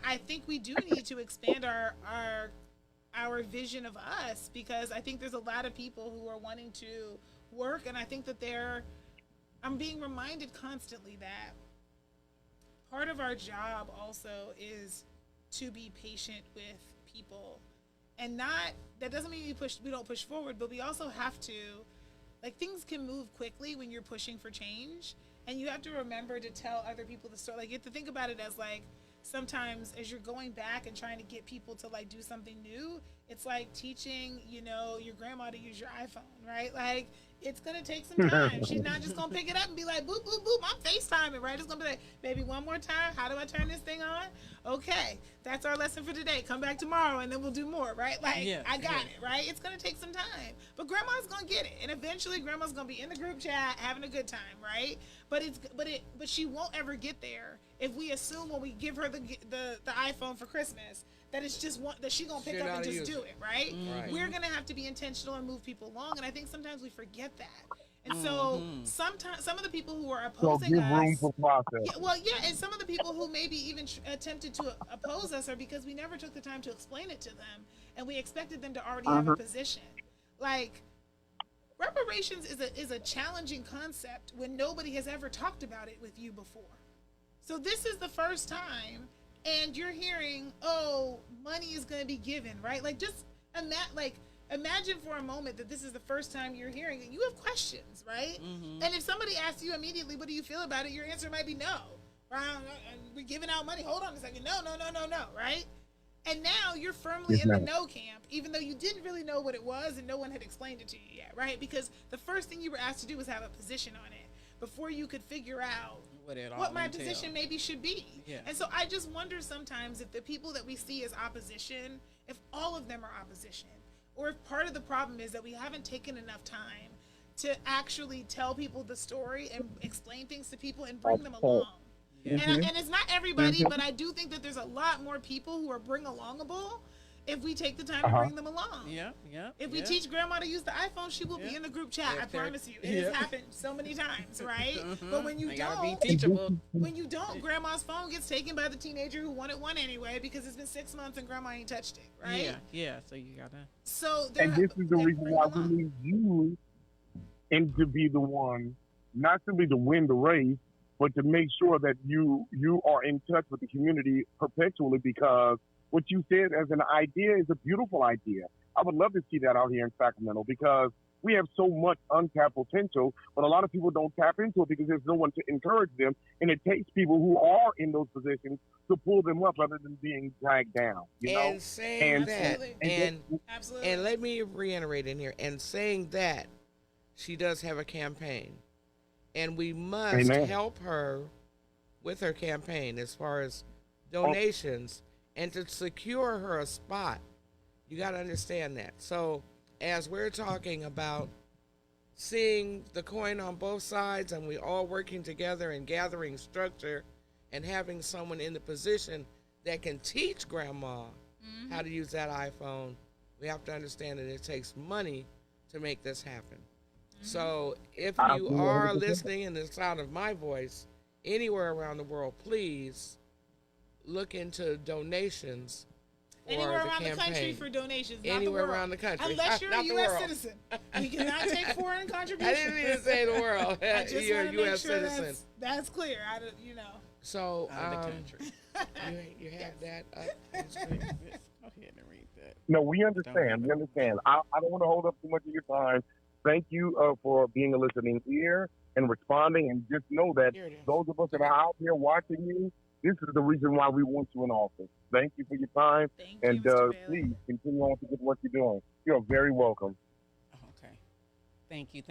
I think we do need to expand our vision of us, because I think there's a lot of people who are wanting to work, and I think that I'm being reminded constantly that part of our job also is to be patient with people, and that doesn't mean we don't push forward, but we also have to, like, things can move quickly when you're pushing for change, and you have to remember to tell other people the story. Like, you have to think about it as, like, sometimes as you're going back and trying to get people to, like, do something new, it's like teaching, your grandma to use your iPhone, right? Like, it's going to take some time. She's not just going to pick it up and be like, boop, boop, boop, I'm FaceTiming, right? It's going to be like, baby, one more time. How do I turn this thing on? Okay, that's our lesson for today. Come back tomorrow and then we'll do more, right? Like, I got it, right? It's going to take some time. But grandma's going to get it. And eventually grandma's going to be in the group chat having a good time, right? But she won't ever get there if we assume when we give her the iPhone for Christmas that it's just that she's going to pick up and just do it, right? We're going to have to be intentional and move people along, and I think sometimes we forget that. And so sometimes some of the people who are opposing us, room for process. And some of the people who maybe even attempted to oppose us are because we never took the time to explain it to them, and we expected them to already have a position. Like, reparations is a challenging concept when nobody has ever talked about it with you before. So this is the first time, and you're hearing, oh, money is going to be given, right? Like, just imagine for a moment that this is the first time you're hearing it. You have questions, right? And if somebody asks you immediately, what do you feel about it? Your answer might be no. We're giving out money. Hold on a second. No, right? And now you're firmly in the no camp, even though you didn't really know what it was and no one had explained it to you yet, right? Because the first thing you were asked to do was have a position on it before you could figure out what my position maybe should be. Yeah. And so I just wonder sometimes if the people that we see as opposition, if all of them are opposition, or if part of the problem is that we haven't taken enough time to actually tell people the story and explain things to people and bring them along. And it's not everybody, but I do think that there's a lot more people who are bring-alongable if we take the time to bring them along. If we teach grandma to use the iPhone, she will be in the group chat. I promise you. It has happened so many times, right? But when you don't, grandma's phone gets taken by the teenager who wanted one anyway because it's been 6 months and grandma ain't touched it, right? So you gotta. And this is the reason why we need you and to be the one, not simply to win the race, but to make sure that you are in touch with the community perpetually, because what you said as an idea is a beautiful idea. I would love to see that out here in Sacramento, because we have so much untapped potential, but a lot of people don't tap into it because there's no one to encourage them. And it takes people who are in those positions to pull them up rather than being dragged down. And saying that, and let me reiterate in here, and saying that she does have a campaign, and we must help her with her campaign as far as donations. And to secure her a spot, you got to understand that. So as we're talking about seeing the coin on both sides, and we all working together and gathering structure and having someone in the position that can teach grandma how to use that iPhone. We have to understand that it takes money to make this happen. So if you are listening in the sound of my voice anywhere around the world, please look into donations for Anywhere the around campaign. the country for donations, not Anywhere the world. around the country. Unless you're a Not the U.S. world. citizen. We cannot take foreign I contributions. didn't mean to say the world. I just You're want a to make U.S. sure citizen. that's clear. So, Out of the country. you have that up on the screen? Go ahead and read that. No, we understand. We understand. I don't want to hold up too much of your time. Thank you for being a listening ear and responding. And just know that Here it is. those of us that are out here watching you, this is the reason why we want you in office. Thank you for your time. Thank And you, Mr. Bailey. please continue on to get what you're doing. You're very welcome. Okay. Thank you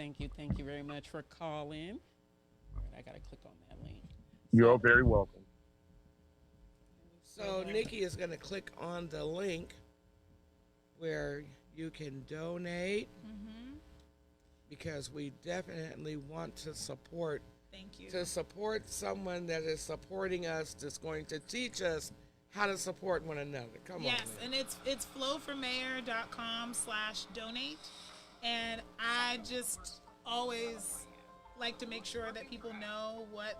very much for calling. All right, I gotta click on that link. You're very welcome. So Nikki is going to click on the link where you can donate because we definitely want to support Thank you. to support someone that is supporting us, that's going to teach us how to support one another. Come on. Yes, man. and it's floformayor.com/donate. And I just always like to make sure that people know where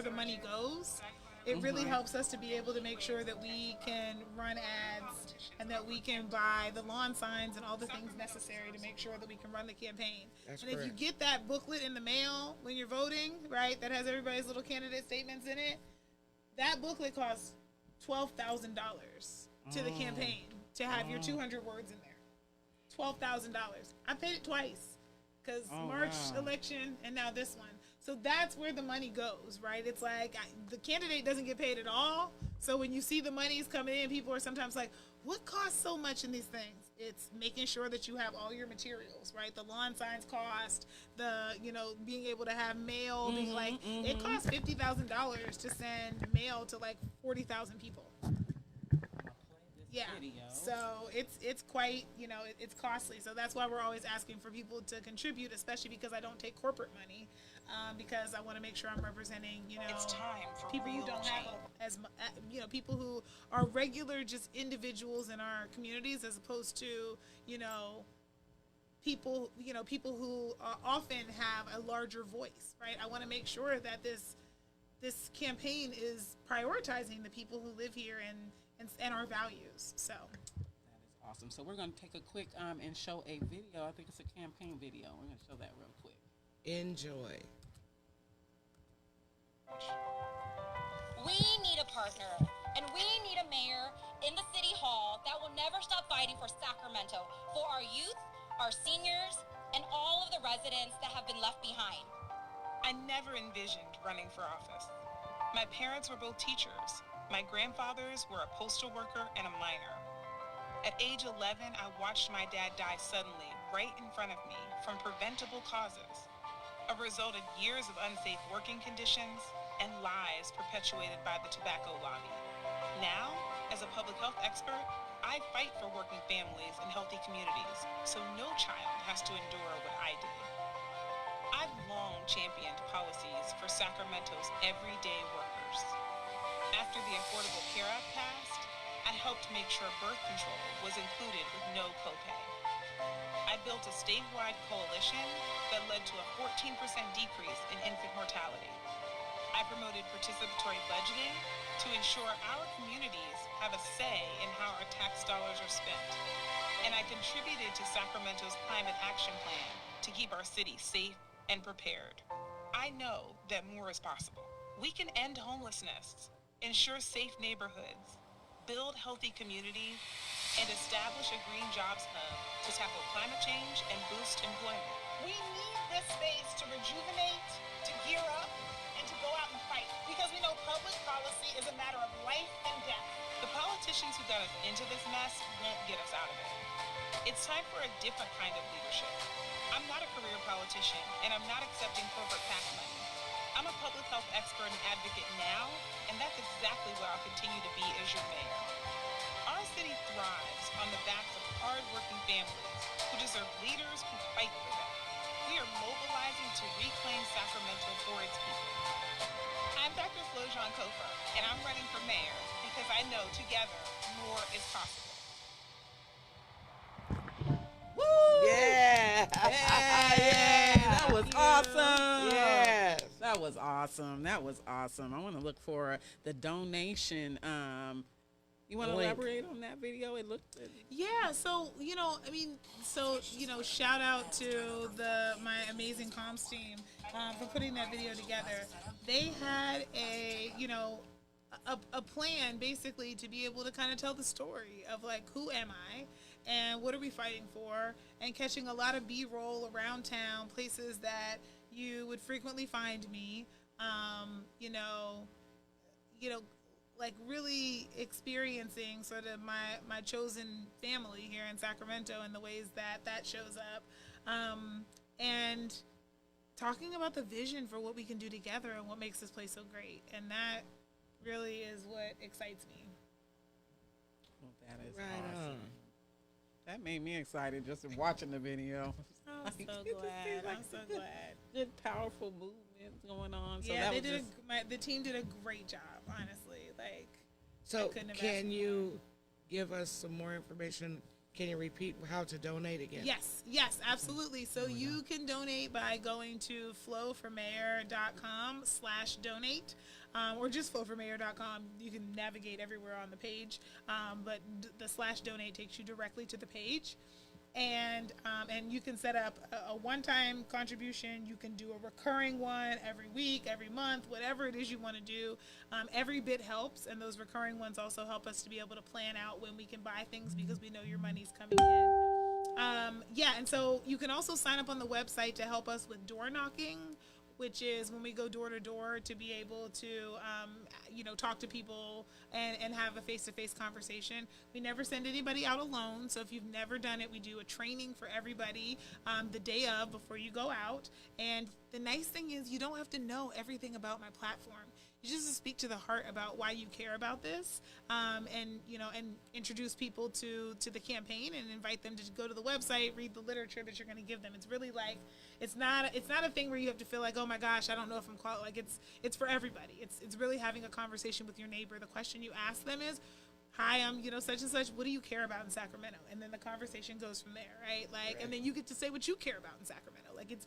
the money goes. It really helps us to be able to make sure that we can run ads and that we can buy the lawn signs and all the things necessary to make sure that we can run the campaign. That's and if you correct. get that booklet in the mail when you're voting, right, that has everybody's little candidate statements in it, that booklet costs $12,000 to the campaign to have your 200 words in there. $12,000. I paid it twice because March election and now this one. So that's where the money goes, right? It's like the candidate doesn't get paid at all. So when you see the monies coming in, people are sometimes like, what costs so much in these things? It's making sure that you have all your materials, right? The lawn signs cost, being able to have mail, it costs $50,000 to send mail to like 40,000 people. Yeah, so it's quite, it's costly. So that's why we're always asking for people to contribute, especially because I don't take corporate money, because I want to make sure I'm representing, It's time for people who real don't have change. people who are regular just individuals in our communities, as opposed to, people who often have a larger voice, right? I want to make sure that this campaign is prioritizing the people who live here and our values. So That is awesome. So we're gonna take a quick and show a video. I think it's a campaign video. We're gonna show that real quick. Enjoy. We need a partner, and we need a mayor in the city hall that will never stop fighting for Sacramento, for our youth, our seniors, and all of the residents that have been left behind. I never envisioned running for office. My parents were both teachers. My grandfathers were a postal worker and a miner. At age 11, I watched my dad die suddenly right in front of me from preventable causes, a result of years of unsafe working conditions and lies perpetuated by the tobacco lobby. Now, as a public health expert, I fight for working families and healthy communities so no child has to endure what I did. I've long championed policies for Sacramento's everyday workers. After the Affordable Care Act passed, I helped make sure birth control was included with no copay. I built a statewide coalition that led to a 14% decrease in infant mortality. I promoted participatory budgeting to ensure our communities have a say in how our tax dollars are spent. And I contributed to Sacramento's climate action plan to keep our city safe and prepared. I know that more is possible. We can end homelessness, ensure safe neighborhoods, build healthy communities, and establish a green jobs hub to tackle climate change and boost employment. we need this space to rejuvenate, to gear up, and to go out and fight, because we know public policy is a matter of life and death. The politicians who got us into this mess won't get us out of it. It's time for a different kind of leadership. I'm not a career politician, and I'm not accepting corporate PAC money. I'm a public health expert and advocate now, and that's exactly what I'll continue to be as your mayor. Our city thrives on the backs of hard-working families who deserve leaders who fight for them. We are mobilizing to reclaim Sacramento for its people. I'm Dr. Flo COFER, and I'm running for mayor because I know together more is possible. Yeah. Hey, that was awesome. Yes. That was awesome. That was awesome. I want to look for the donation. You want to Link. elaborate on that video? It looked good. Yeah, so shout out to my amazing comms team for putting that video together. They had a plan basically to be able to kind of tell the story of like, who am I and what are we fighting for, and catching a lot of B-roll around town, places that you would frequently find me. Like really experiencing sort of my chosen family here in Sacramento and the ways that shows up, and talking about the vision for what we can do together and what makes this place so great. And that really is what excites me. Well, that is Right awesome. on. That made me excited just in watching the video. I'm so glad. I'm so glad. Good, powerful movements going on. So Yeah, that they was did. The team did a great job, honestly. Like, So couldn't have asked can for you give us some more information? Can you repeat how to donate again? Yes, absolutely. So you can donate by going to floformayor.com/donate, or just floformayor.com. You can navigate everywhere on the page, but the /donate takes you directly to the page. And you can set up a one-time contribution. You can do a recurring one every week, every month, whatever it is you want to do. Every bit helps, and those recurring ones also help us to be able to plan out when we can buy things because we know your money's coming in. And so you can also sign up on the website to help us with door knocking, which is when we go door to door to be able to, talk to people and have a face-to-face conversation. We never send anybody out alone. So if you've never done it, we do a training for everybody the day of before you go out. And the nice thing is you don't have to know everything about my platform. You just speak to the heart about why you care about this, and introduce people to the campaign and invite them to go to the website, read the literature that you're going to give them. It's really like, it's not a thing where you have to feel like, oh my gosh, I don't know if I'm qualified. Like it's for everybody. It's really having a conversation with your neighbor. The question you ask them is, hi, I'm, such and such. What do you care about in Sacramento? And then the conversation goes from there, right? Like, and then you get to say what you care about in Sacramento. Like, it's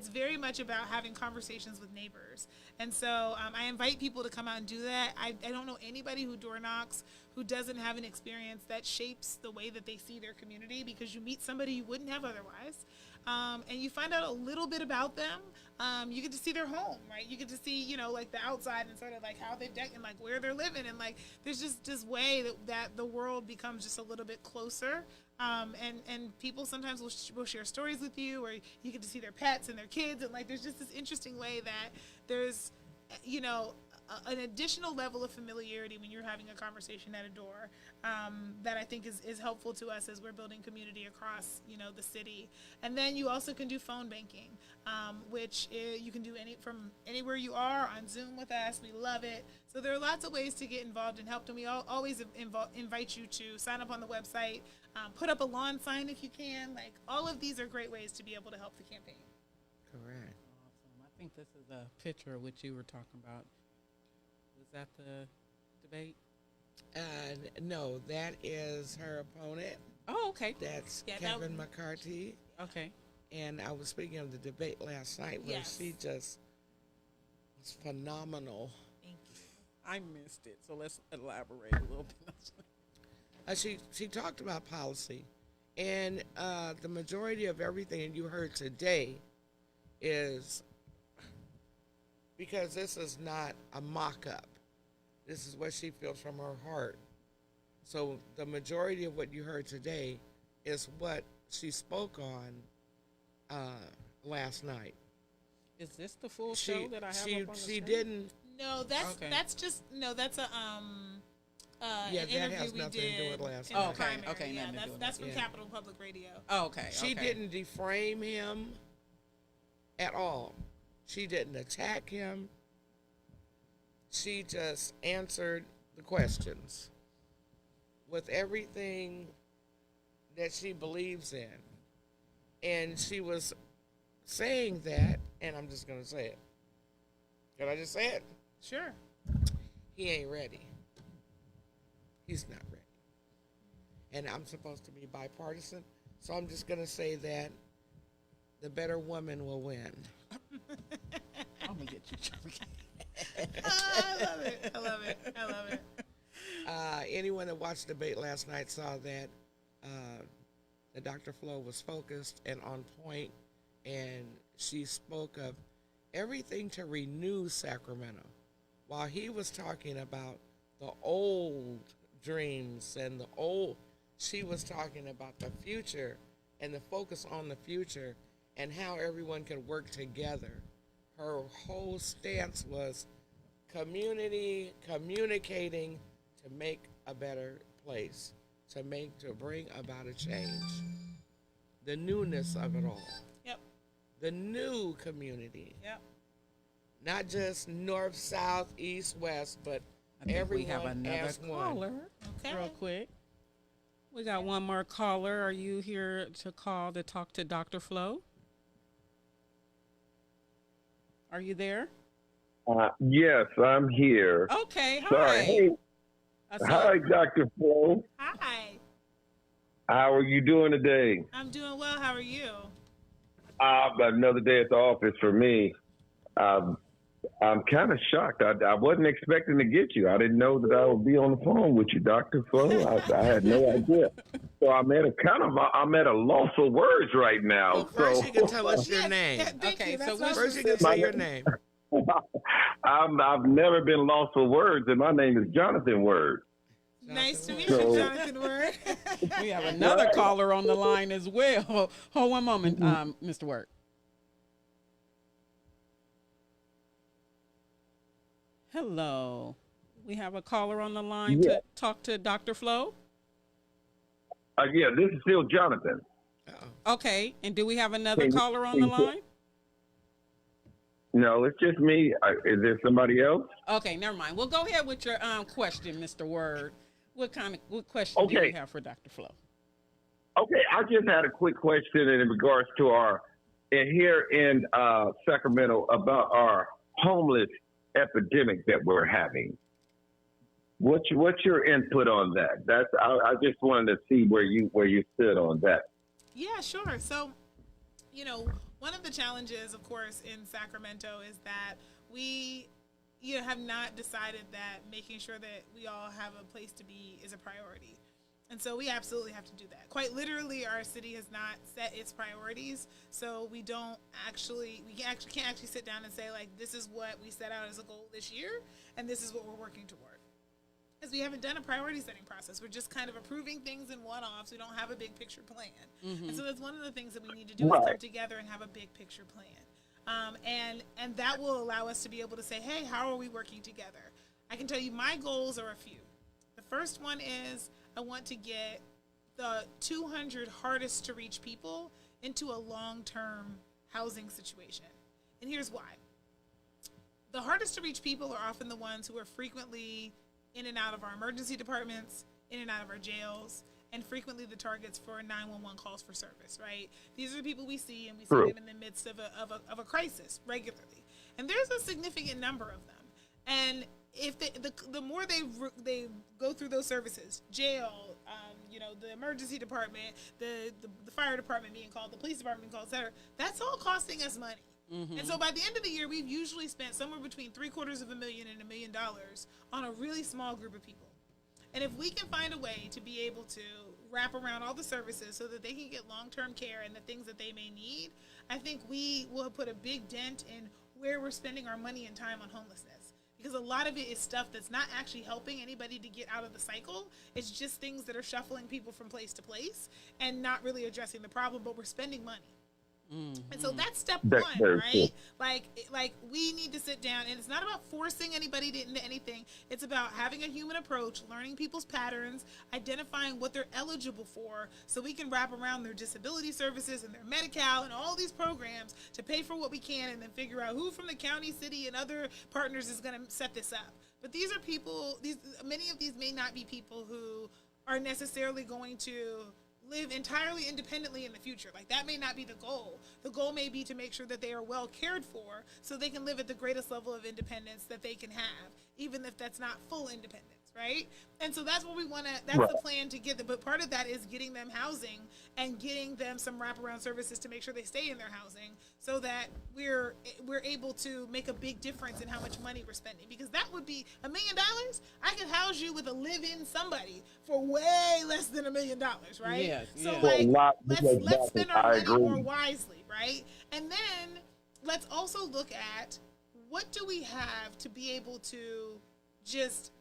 very much about having conversations with neighbors. And so I invite people to come out and do that. I don't know anybody who door knocks who doesn't have an experience that shapes the way that they see their community, because you meet somebody you wouldn't have otherwise. And you find out a little bit about them. You get to see their home, right? You get to see, like the outside and sort of like how they've decked and like where they're living. And like, there's just this way that the world becomes just a little bit closer. And people sometimes will share stories with you, or you get to see their pets and their kids. And like, there's just this interesting way that there's, an additional level of familiarity when you're having a conversation at a door, that I think is helpful to us as we're building community across, the city. And then you also can do phone banking, which you can do from anywhere you are on Zoom with us. We love it. So there are lots of ways to get involved and help. And we always invite you to sign up on the website, put up a lawn sign if you can. Like, all of these are great ways to be able to help the campaign. Correct. awesome. I think this is a picture of what you were talking about. Was that the debate? No, that is her opponent. Oh, okay. That's Yeah, Kevin McCarthy. Okay. And I was speaking of the debate last night where Yes. she just was phenomenal. Thank you. I missed it, so let's elaborate a little bit. She talked about policy, and the majority of everything you heard today is because this is not a mock-up. This is what she feels from her heart. So the majority of what you heard today is what she spoke on last night. Is this the full show that I have up on the She screen? didn't. No, that's a Yeah, an that interview has we nothing to do did with last in night. the Okay, primary. okay, Yeah, nothing to do with that's from that. Capitol Public Radio. Oh, okay. She okay. didn't deframe him at all. She didn't attack him. She just answered the questions with everything that she believes in. And she was saying that, and I'm just going to say it. Can I just say it? Sure. He ain't ready. He's not ready. And I'm supposed to be bipartisan, so I'm just going to say that the better woman will win. I'm going to get you. I love it. I love it. I love it. Anyone that watched the debate last night saw that the Dr. Flo was focused and on point, and she spoke of everything to renew Sacramento. While he was talking about the old dreams and the old, she was talking about the future and the focus on the future and how everyone can work together. Her whole stance was community, communicating to make a better place, to bring about a change. The newness of it all. Yep. The new community. Yep. Not just north, south, east, west, but I think everyone we have another as caller. one. Okay. Real quick. We got one more caller. Are you here to call to talk to Dr. Flo? Are you there? Yes, I'm here. Okay. Hi. Sorry. Hey, I saw- hi, Dr. Flo. Hi. How are you doing today? I'm doing well. How are you? Another day at the office for me. I'm kind of shocked. I wasn't expecting to get you. I didn't know that I would be on the phone with you, Dr. Flo. I had no idea. So I'm at a loss of words right now. Well, first so you can tell us your name. Okay, so That's which- First you can say your name. I've never been lost for words, and my name is Jonathan Word. nice to meet So- you, Jonathan Word. We have another caller on the line as well. Hold one moment, Mr. Word. Hello. We have a caller on the line Yeah. to talk to Dr. Flo. Yeah, this is still Jonathan. Okay, and do we have another Can you- caller on the can you- line? No, it's just me. Is there somebody else? Okay, never mind. We'll go ahead with your question, Mr. Word. What question do Okay. you have for Dr. Flo? Okay, I just had a quick question in regards to here in Sacramento about our homeless epidemic that we're having. What's your input on that? I just wanted to see where you stood on that. Yeah, sure. So, one of the challenges, of course, in Sacramento is that we have not decided that making sure that we all have a place to be is a priority. And so we absolutely have to do that. Quite literally, our city has not set its priorities, so we can't actually sit down and say, like, this is what we set out as a goal this year, and this is what we're working toward. Because we haven't done a priority setting process. We're just kind of approving things in one-offs. We don't have a big picture plan. And so that's one of the things that we need to do is come together and have a big picture plan. And that will allow us to be able to say, hey, how are we working together? I can tell you my goals are a few. The first one is I want to get the 200 hardest to reach people into a long-term housing situation. And here's why. The hardest to reach people are often the ones who are frequently in and out of our emergency departments, in and out of our jails, and frequently the targets for 911 calls for service, right? These are the people we see, and we see them in the midst of a crisis regularly. And there's a significant number of them. And if the more they go through those services, jail, the emergency department, the fire department being called, the police department being called, et cetera, that's all costing us money. And so by the end of the year, we've usually spent somewhere between $750,000 and $1 million on a really small group of people. And if we can find a way to be able to wrap around all the services so that they can get long-term care and the things that they may need, I think we will put a big dent in where we're spending our money and time on homelessness. Because a lot of it is stuff that's not actually helping anybody to get out of the cycle. It's just things that are shuffling people from place to place and not really addressing the problem, but we're spending money. And so that's step one, right? Like we need to sit down, and it's not about forcing anybody into anything. It's about having a human approach, learning people's patterns, identifying what they're eligible for, so we can wrap around their disability services and their Medi-Cal and all these programs to pay for what we can, and then figure out who from the county, city, and other partners is going to set this up. But these are people. Many of these may not be people who are necessarily going to live entirely independently in the future. Like, that may not be the goal. The goal may be to make sure that they are well cared for so they can live at the greatest level of independence that they can have, even if that's not full independence, right? And so that's what we want to, that's the plan to get them. But part of that is getting them housing and getting them some wraparound services to make sure they stay in their housing so that we're able to make a big difference in how much money we're spending. Because that would be $1 million. I could house you with a live-in somebody for way less than $1 million, right? Yes, so yes. let's spend our money more wisely, right? And then let's also look at what do we have to be able to just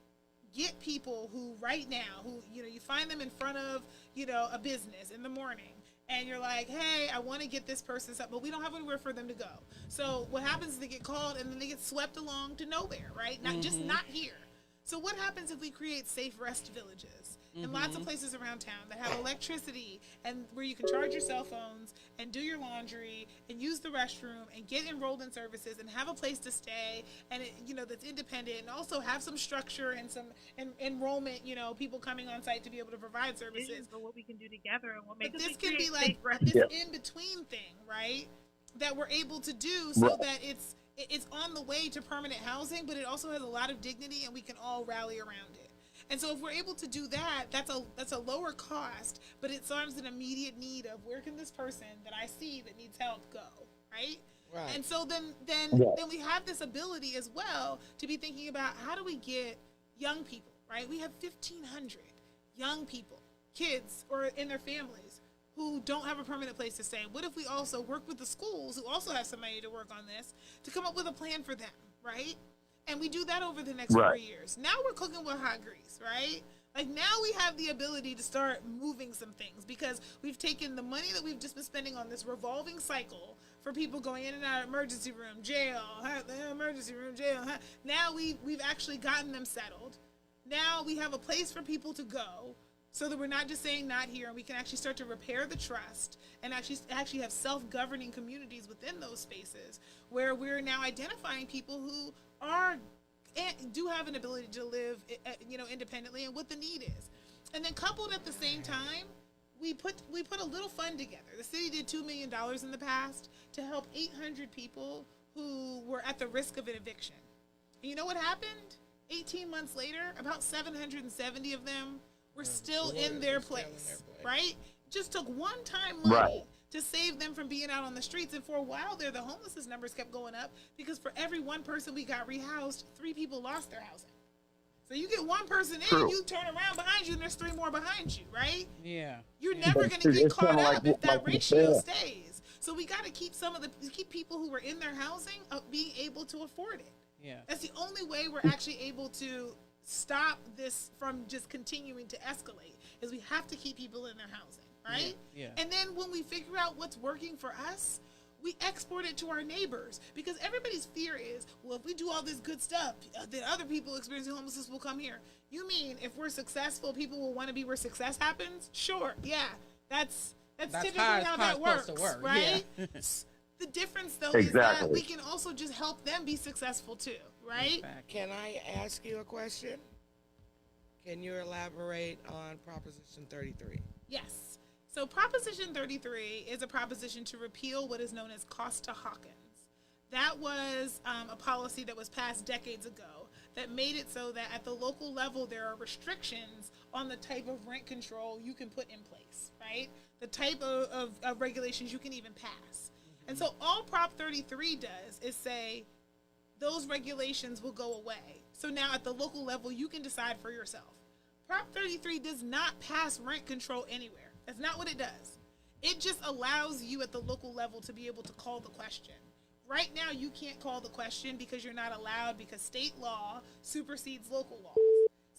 get people who right now, who, you find them in front of, a business in the morning and you're like, hey, I want to get this person stuff, but we don't have anywhere for them to go. So what happens is they get called and then they get swept along to nowhere, right? Just not here. So what happens if we create safe rest villages in lots of places around town that have electricity and where you can charge your cell phones and do your laundry and use the restroom and get enrolled in services and have a place to stay and that's independent and also have some structure and some enrollment, people coming on site to be able to provide services. For what we can do together and what makes this can be like this in between thing, right? That we're able to do so that it's on the way to permanent housing, but it also has a lot of dignity and we can all rally around it. And so if we're able to do that, that's a lower cost, but it serves an immediate need of where can this person that I see that needs help go, right? Right. And so then we have this ability as well to be thinking about how do we get young people, right? We have 1,500 young people, kids or in their families who don't have a permanent place to stay. What if we also work with the schools who also have somebody to work on this to come up with a plan for them, right? And we do that over the next 4 years. Now we're cooking with hot grease, right? Like now we have the ability to start moving some things because we've taken the money that we've just been spending on this revolving cycle for people going in and out of emergency room, jail, emergency room, jail. Now we've actually gotten them settled. Now we have a place for people to go so that we're not just saying not here, and we can actually start to repair the trust and actually have self-governing communities within those spaces where we're now identifying people who do have an ability to live, independently, and what the need is. And then coupled at the same time, we put a little fund together. The city did $2 million in the past to help 800 people who were at the risk of an eviction. And you know what happened? 18 months later, about 770 of them were still in their place, right? Just took one-time money to save them from being out on the streets. And for a while there, the homelessness numbers kept going up because for every one person we got rehoused, 3 people lost their housing. So you get one person in, you turn around behind you, and there's 3 more behind you, right? Yeah. You're never going to get caught up if that ratio stays. So we got to keep keep people who were in their housing being able to afford it. Yeah. That's the only way we're actually able to stop this from just continuing to escalate, is we have to keep people in their housing. Right? Yeah. And then when we figure out what's working for us, we export it to our neighbors because everybody's fear is, well, if we do all this good stuff, then other people experiencing homelessness will come here. You mean if we're successful, people will want to be where success happens? Sure. Yeah. That's typically how that works, right? Yeah. The difference, though, is that we can also just help them be successful, too, right? Can I ask you a question? Can you elaborate on Proposition 33? Yes. So Proposition 33 is a proposition to repeal what is known as Costa-Hawkins. That was a policy that was passed decades ago that made it so that at the local level there are restrictions on the type of rent control you can put in place, right? The type of regulations you can even pass. And so all Prop 33 does is say those regulations will go away. So now at the local level you can decide for yourself. Prop 33 does not pass rent control anywhere. That's not what it does. It just allows you at the local level to be able to call the question. Right now, you can't call the question because you're not allowed because state law supersedes local laws.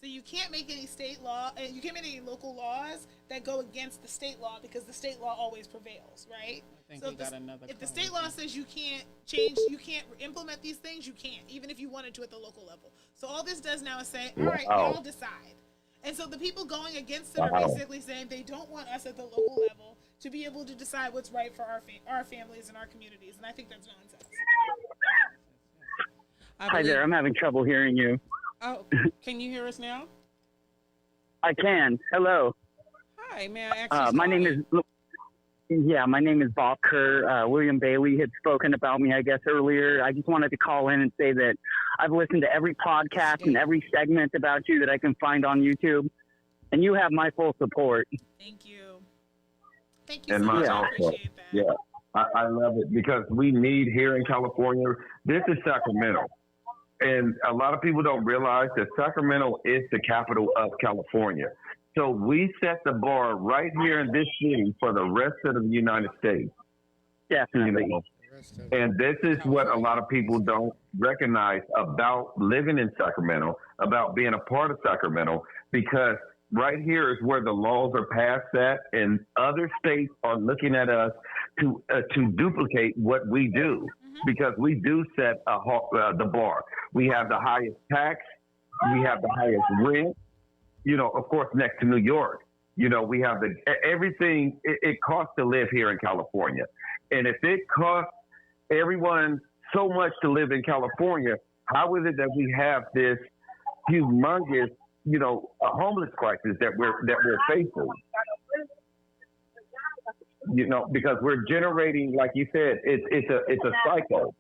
So you can't make any state law, and you can't make any local laws that go against the state law because the state law always prevails, right? I think if the state law says you can't change, you can't implement these things, you can't, even if you wanted to at the local level. So all this does now is say, all right, y'all decide. And so the people going against it are basically saying they don't want us at the local level to be able to decide what's right for our families and our communities. And I think that's nonsense. Hi there. I'm having trouble hearing you. Oh, can you hear us now? I can. Hello. Hi. Hi, may I ask my name is Bob Kerr. William Bailey had spoken about me, I guess, earlier. I just wanted to call in and say that I've listened to every podcast and every segment about you that I can find on YouTube, and you have my full support. Thank you. Thank you And so much. mine I also. appreciate that. Yeah, I love it because we need here in California. This is Sacramento. And a lot of people don't realize that Sacramento is the capital of California. So we set the bar right here in this city for the rest of the United States. Definitely. You know? And this is what a lot of people don't recognize about living in Sacramento, about being a part of Sacramento, because right here is where the laws are passed at, and other states are looking at us to duplicate what we do, because we do set the bar. We have the highest tax, we have the highest rent, of course, next to New York. We have everything. It costs to live here in California. And if it costs everyone so much to live in California, how is it that we have this humongous, a homeless crisis that we're facing? Because we're generating, like you said, it's a cycle.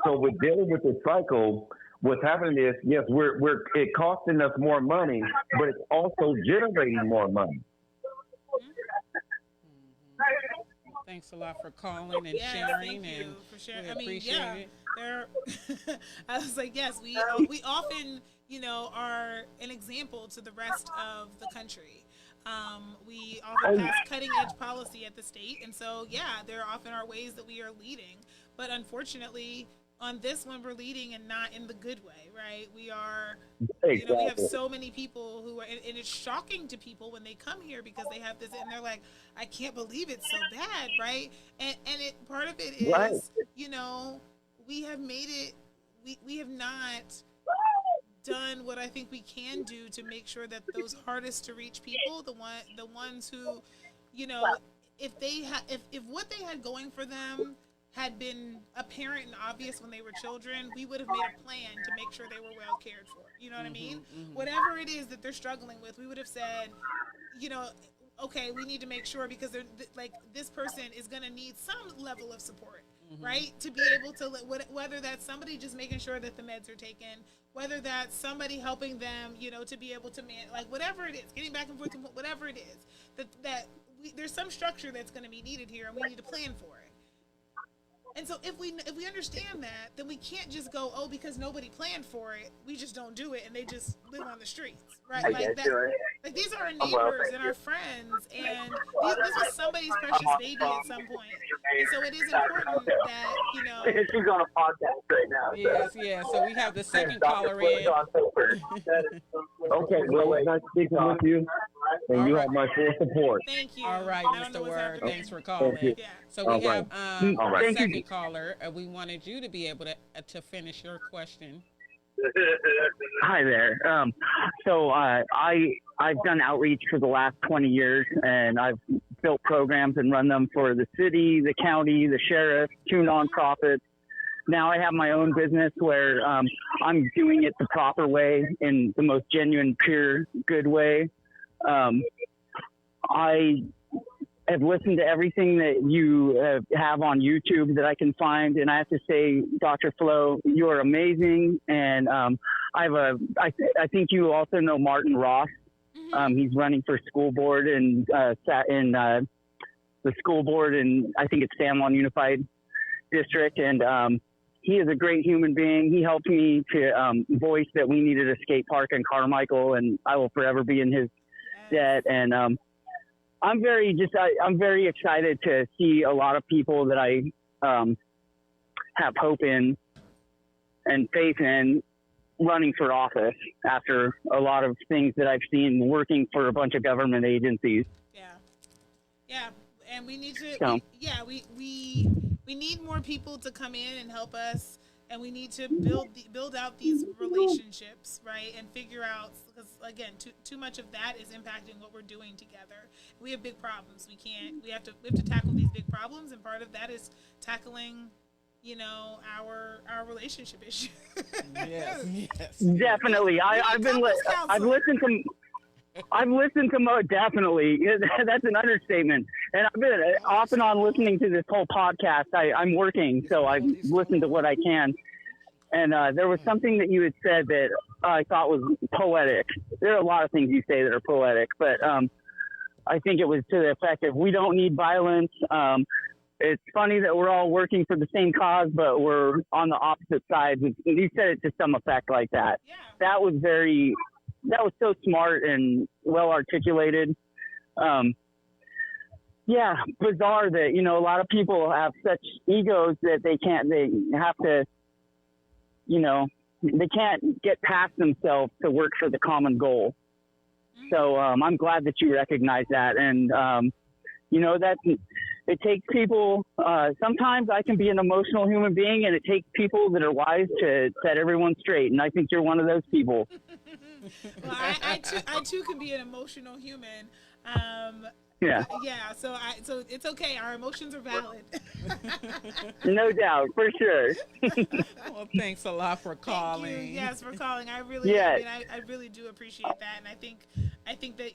So we're dealing with this cycle. What's happening is, yes, it costing us more money, but it's also generating more money. Thanks a lot for calling and sharing. Thank you for sharing. I mean, appreciate it. I was like, yes, we often, are an example to the rest of the country. We often pass cutting edge policy at the state, and so there often are ways that we are leading. But unfortunately, on this one, we're leading and not in the good way, right? We are, we have so many people who are, and it's shocking to people when they come here because they have this, and they're like, I can't believe it's so bad, right? And part of it is, we have made it, we have not done what I think we can do to make sure that those hardest to reach people, the ones who, if what they had going for them had been apparent and obvious when they were children, we would have made a plan to make sure they were well cared for. You know what I mean? Whatever it is that they're struggling with, we would have said, okay, we need to make sure, because they're like, this person is going to need some level of support, right? To be able to, whether that's somebody just making sure that the meds are taken, whether that's somebody helping them, to be able to whatever it is, getting back and forth, whatever it is, there's some structure that's going to be needed here, and we need to plan for it. And so if we understand that, then we can't just go, because nobody planned for it, we just don't do it, and they just live on the streets, right? These are our neighbors and our friends, and this was somebody's precious baby at some point. And so it is important that, She's on a podcast right now. Yes. So we have the second caller in. Okay, well, nice speaking with you, and you have my full support. Thank you. All right, Mr. Word, thanks for calling. Yeah. So we have right. second caller. We wanted you to be able to finish your question. Hi there. So I've done outreach for the last 20 years, and I've built programs and run them for the city, the county, the sheriff, 2 nonprofits. Now I have my own business where I'm doing it the proper way, in the most genuine, pure, good way. I have listened to everything that you have on YouTube that I can find, and I have to say, Dr. Flo, you are amazing. And I think you also know Martin Ross. He's running for school board and the school board, and I think it's San Juan Unified District. And he is a great human being. He helped me to voice that we needed a skate park in Carmichael, and I will forever be in his debt. And I'm very excited to see a lot of people that I have hope in and faith in running for office after a lot of things that I've seen working for a bunch of government agencies. Yeah, and we need to. We need more people to come in and help us, and we need to build out these relationships, right? And figure out, because again, too much of that is impacting what we're doing together. We have big problems. We have to tackle these big problems, and part of that is tackling, our relationship issue. Yes. Definitely. I've listened to I've listened to definitely. That's an understatement. And I've been off and on listening to this whole podcast. I'm working, so I've listened to what I can. And there was something that you had said that I thought was poetic. There are a lot of things you say that are poetic, but I think it was to the effect of, we don't need violence. It's funny that we're all working for the same cause, but we're on the opposite sides. You said it to some effect like that. Yeah. That was so smart and well articulated. Yeah, bizarre that, a lot of people have such egos that they have to, they can't get past themselves to work for the common goal. So I'm glad that you recognize that. And, it takes people, sometimes I can be an emotional human being, and it takes people that are wise to set everyone straight. And I think you're one of those people. Well, I too can be an emotional human. Yeah. Yeah. So it's okay. Our emotions are valid. No doubt, for sure. Well, thanks a lot for calling. Thank you. Yes, for calling. I really, I really do appreciate that, and I think that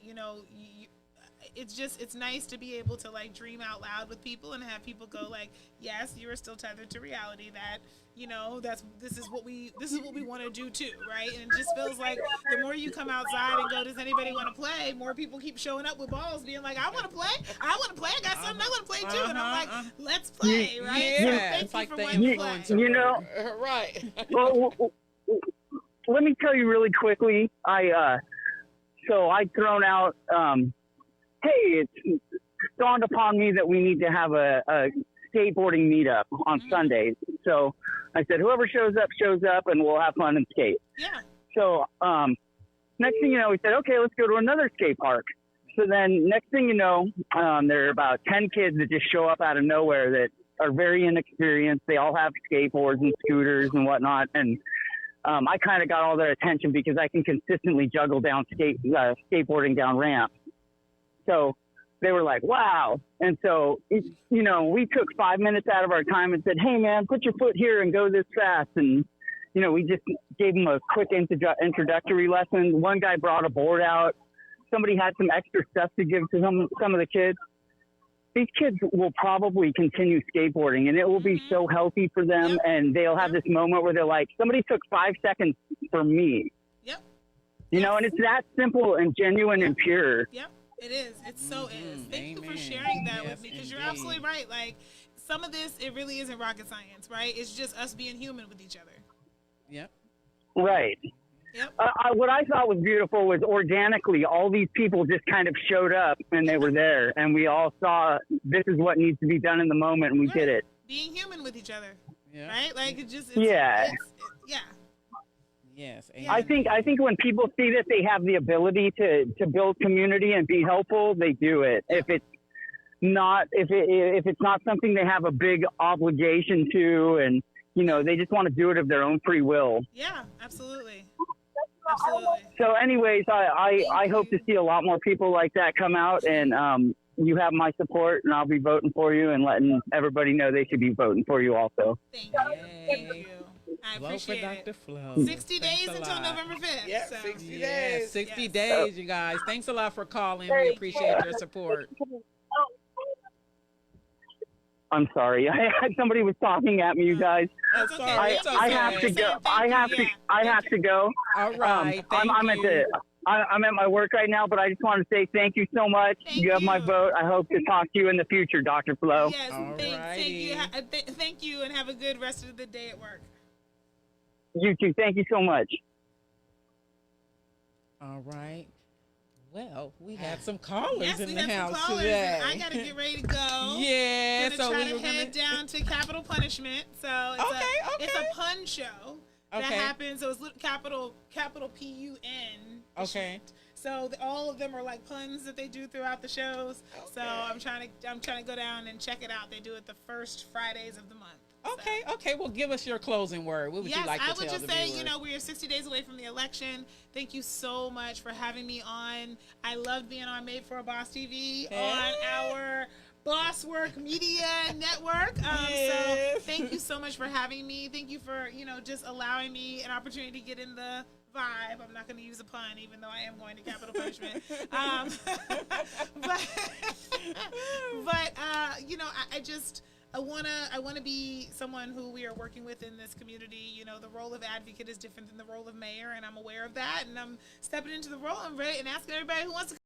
it's nice to be able to like dream out loud with people and have people go like, yes, you are still tethered to reality. That this is what we want to do too, right? And it just feels like the more you come outside and go, does anybody want to play? More people keep showing up with balls, being like, I want to play. I got something I want to play too, and I'm like, let's play, right? Yeah, so it's like the play. Right. Well, let me tell you really quickly. I'd thrown out. Hey, it's dawned upon me that we need to have a skateboarding meetup on Sundays. So I said, whoever shows up, and we'll have fun and skate. Yeah. So next thing you know, we said, okay, let's go to another skate park. So then next thing you know, there are about 10 kids that just show up out of nowhere that are very inexperienced. They all have skateboards and scooters and whatnot. And I kind of got all their attention because I can consistently juggle down skateboarding down ramps. So they were like, wow. And so, we took 5 minutes out of our time and said, hey, man, put your foot here and go this fast. And, we just gave them a quick introductory lesson. One guy brought a board out. Somebody had some extra stuff to give to some of the kids. These kids will probably continue skateboarding, and it will be so healthy for them. Yep. And they'll have this moment where they're like, somebody took 5 seconds for me. Yep. And it's that simple and genuine and pure. Yep. It is. It so is. Thank you for sharing that with me, because you're absolutely right. Like, some of this, it really isn't rocket science, right? It's just us being human with each other. Yep. Right. Yep. What I thought was beautiful was organically all these people just kind of showed up, and they were there, and we all saw this is what needs to be done in the moment, and we did it. Being human with each other. Yeah. Right? Like, yeah. Yes. I think when people see that they have the ability to build community and be helpful, they do it. If it's not something they have a big obligation to, and they just want to do it of their own free will. Yeah, absolutely. Absolutely. So anyways, I hope to see a lot more people like that come out, and you have my support, and I'll be voting for you and letting everybody know they should be voting for you also. Thank you. Thank you. I appreciate it. Dr. Flo. 60 days until November 5th. Yeah, so. 60 days. 60 days, you guys. Thanks a lot for calling. We appreciate your support. I'm sorry. Somebody was talking at me, you guys. That's okay. I have to go. I have to go. All right. I'm at my work right now, but I just want to say thank you so much. You have my vote. I hope to talk to you in the future, Dr. Flo. Yes, thank you. Thank you, and have a good rest of the day at work. You too. Thank you so much. All right. Well, we had some callers in the house some callers, today. I got to get ready to go. Yeah, so we head down to Capital Punishment. So it's a pun show that happens. So it's capital PUN. Okay. So all of them are like puns that they do throughout the shows. Okay. So I'm trying to go down and check it out. They do it the first Fridays of the month. Okay. Well, give us your closing word. What would you like to tell the viewers? I would just say, we are 60 days away from the election. Thank you so much for having me on. I loved being on Made for a Boss TV on our Boss Work Media Network. So thank you so much for having me. Thank you for, just allowing me an opportunity to get in the vibe. I'm not going to use a pun, even though I am going to capital punishment. But you know, I wanna be someone who we are working with in this community. You know, the role of advocate is different than the role of mayor, and I'm aware of that. And I'm stepping into the role. I'm ready and asking everybody who wants to